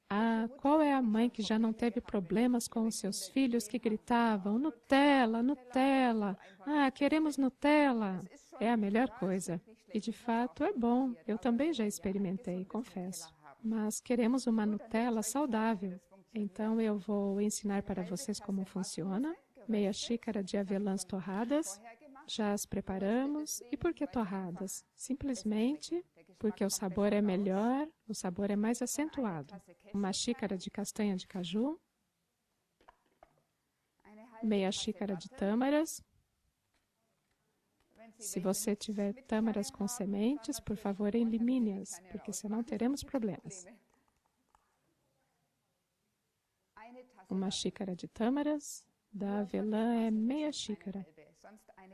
Ah, qual é a mãe que já não teve problemas com os seus filhos que gritavam Nutella, Nutella, ah, queremos Nutella? É a melhor coisa. E de fato é bom, eu também já experimentei, confesso. Mas queremos uma Nutella saudável. Então eu vou ensinar para vocês como funciona. Meia xícara de avelãs torradas. Já as preparamos. E por que torradas? Simplesmente porque o sabor é melhor, o sabor é mais acentuado. Uma xícara de castanha de caju, meia xícara de tâmaras. Se você tiver tâmaras com sementes, por favor, elimine-as, porque senão teremos problemas. Uma xícara de tâmaras, da avelã é meia xícara.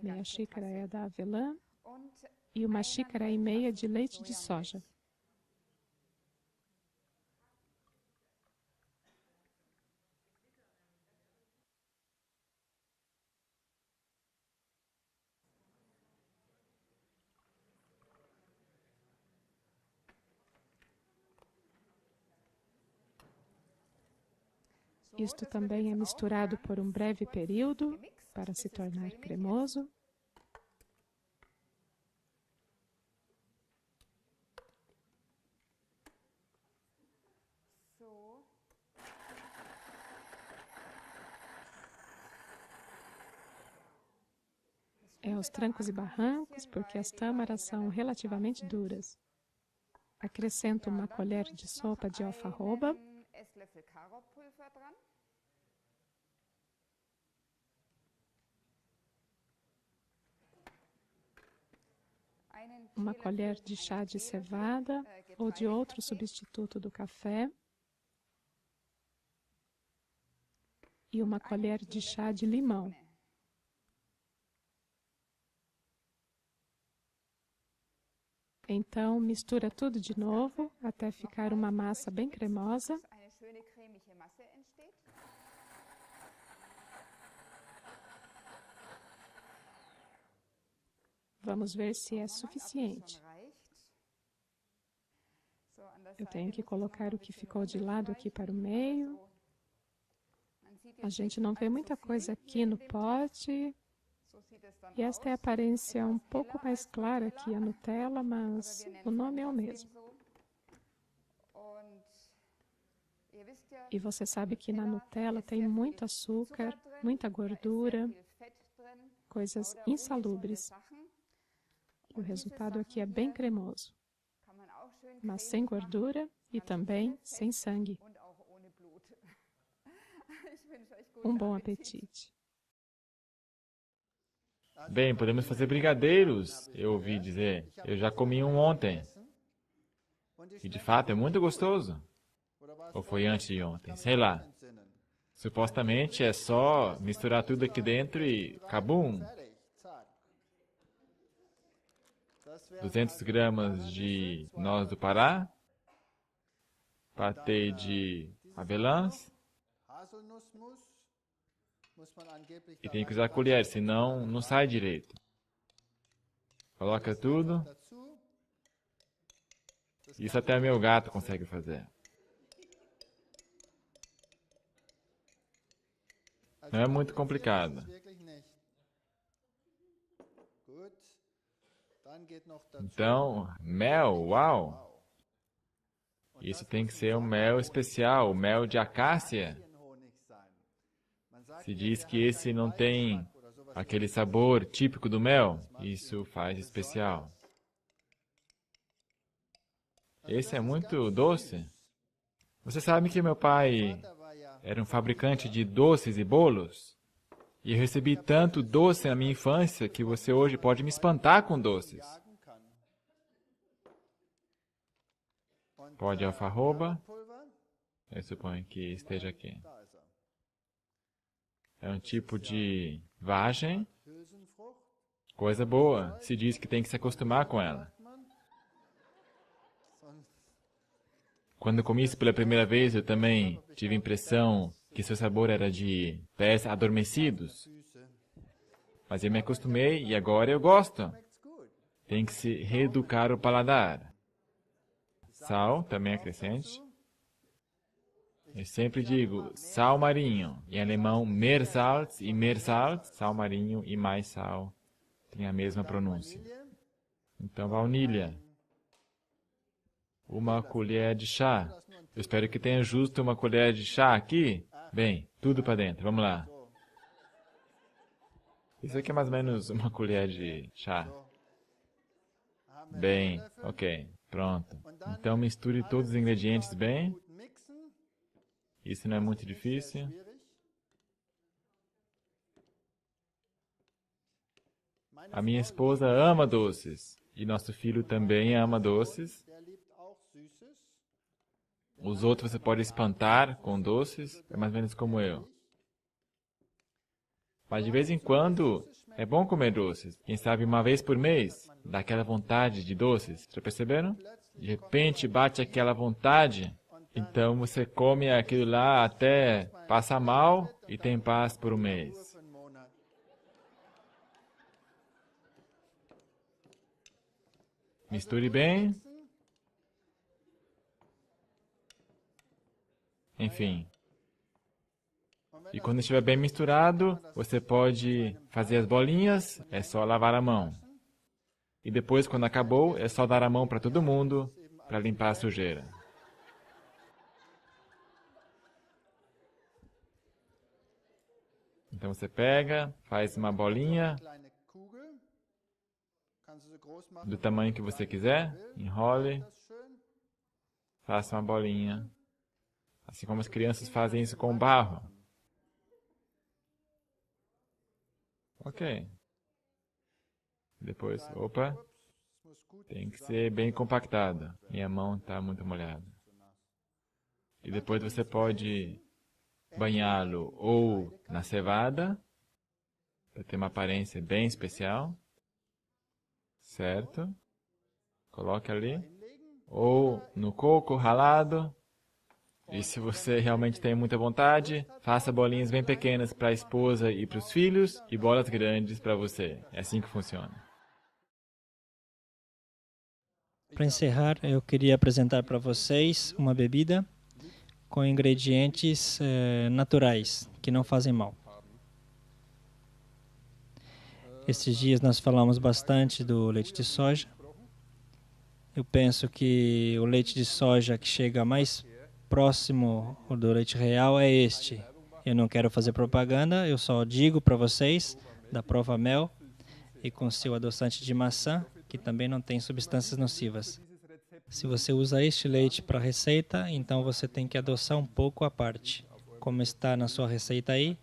Meia xícara é da avelã. E uma xícara e meia de leite de soja. Isto também é misturado por um breve período para se tornar cremoso. É aos trancos e barrancos, porque as tâmaras são relativamente duras. Acrescento uma colher de sopa de alfarroba. Uma colher de chá de cevada ou de outro substituto do café. E uma colher de chá de limão. Então, mistura tudo de novo até ficar uma massa bem cremosa. Vamos ver se é suficiente. Eu tenho que colocar o que ficou de lado aqui para o meio. A gente não vê muita coisa aqui no pote. E esta é a aparência um pouco mais clara que a Nutella, mas o nome é o mesmo. E você sabe que na Nutella tem muito açúcar, muita gordura, coisas insalubres. E o resultado aqui é bem cremoso, mas sem gordura e também sem sangue. Um bom apetite. Bem, podemos fazer brigadeiros, eu ouvi dizer. Eu já comi um ontem. E de fato é muito gostoso. Ou foi antes de ontem, sei lá. Supostamente é só misturar tudo aqui dentro e cabum! 200 gramas de noz do Pará, patê de avelãs, e tem que usar colher, senão não sai direito. Coloca tudo. Isso até meu gato consegue fazer. Não é muito complicado. Então, mel, uau! Isso tem que ser um mel especial, o mel de acácia. Se diz que esse não tem aquele sabor típico do mel, isso faz especial. Esse é muito doce. Você sabe que meu pai era um fabricante de doces e bolos? E eu recebi tanto doce na minha infância que você hoje pode me espantar com doces. Pó de alfarroba. Eu suponho que esteja aqui. É um tipo de vagem. Coisa boa. Se diz que tem que se acostumar com ela. Quando eu comi isso pela primeira vez, eu também tive a impressão que seu sabor era de pés adormecidos. Mas eu me acostumei e agora eu gosto. Tem que se reeducar o paladar. Sal, também acrescente. Eu sempre digo sal marinho. Em alemão, Meersalz e Meersalz, sal marinho e mais sal. Tem a mesma pronúncia. Então, baunilha. Uma colher de chá. Eu espero que tenha justo uma colher de chá aqui. Bem, tudo para dentro. Vamos lá. Isso aqui é mais ou menos uma colher de chá. Bem, ok. Pronto. Então, misture todos os ingredientes bem. Isso não é muito difícil. A minha esposa ama doces. E nosso filho também ama doces. Os outros você pode espantar com doces. É mais ou menos como eu. Mas de vez em quando é bom comer doces. Quem sabe uma vez por mês. Dá aquela vontade de doces. Já perceberam? De repente bate aquela vontade. Então você come aquilo lá até passar mal e tem paz por um mês. Misture bem. Enfim. E quando estiver bem misturado, você pode fazer as bolinhas, é só lavar a mão. E depois, quando acabou, é só dar a mão para todo mundo para limpar a sujeira. Então você pega, faz uma bolinha do tamanho que você quiser, enrole faça uma bolinha. Assim como as crianças fazem isso com barro. Ok. Depois, opa, tem que ser bem compactado. Minha mão está muito molhada. E depois você pode banhá-lo ou na cevada, para ter uma aparência bem especial. Certo? Coloque ali. Ou no coco ralado. E se você realmente tem muita vontade, faça bolinhas bem pequenas para a esposa e para os filhos e bolas grandes para você. É assim que funciona. Para encerrar, eu queria apresentar para vocês uma bebida com ingredientes naturais, que não fazem mal. Esses dias nós falamos bastante do leite de soja. Eu penso que o leite de soja que chega mais próximo do leite real é este. Eu não quero fazer propaganda, eu só digo para vocês da Prova Mel e com seu adoçante de maçã, que também não tem substâncias nocivas. Se você usa este leite para a receita, então você tem que adoçar um pouco à parte. Como está na sua receita aí,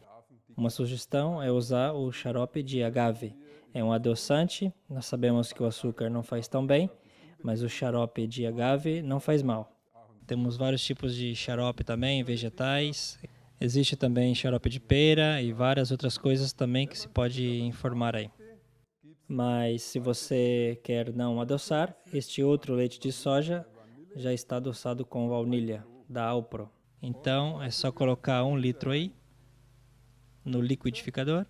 uma sugestão é usar o xarope de agave. É um adoçante, nós sabemos que o açúcar não faz tão bem, mas o xarope de agave não faz mal. Temos vários tipos de xarope também, vegetais. Existe também xarope de pera e várias outras coisas também que se pode informar aí. Mas se você quer não adoçar, este outro leite de soja já está adoçado com baunilha, da Alpro. Então é só colocar 1 litro aí no liquidificador.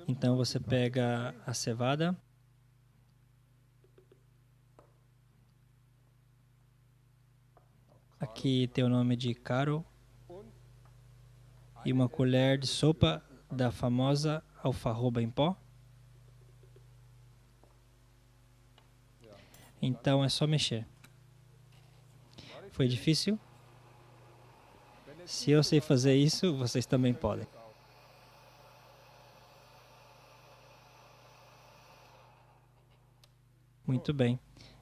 Então você pega a cevada, aqui tem o nome de caro, e uma colher de sopa da famosa alfarroba em pó. Então é só mexer. Foi difícil? Se eu sei fazer isso, vocês também podem. Muito bem,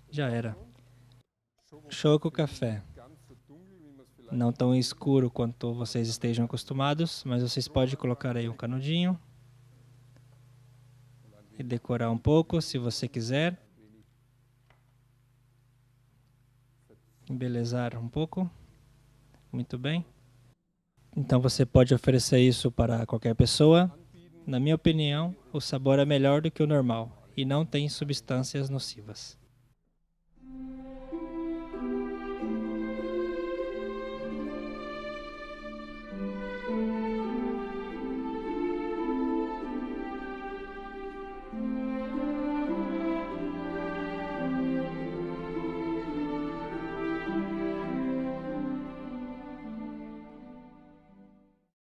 já era. Choco café. Não tão escuro quanto vocês estejam acostumados, mas vocês podem colocar aí um canudinho e decorar um pouco, se você quiser. Embelezar um pouco. Muito bem. Então você pode oferecer isso para qualquer pessoa. Na minha opinião, o sabor é melhor do que o normal e não tem substâncias nocivas.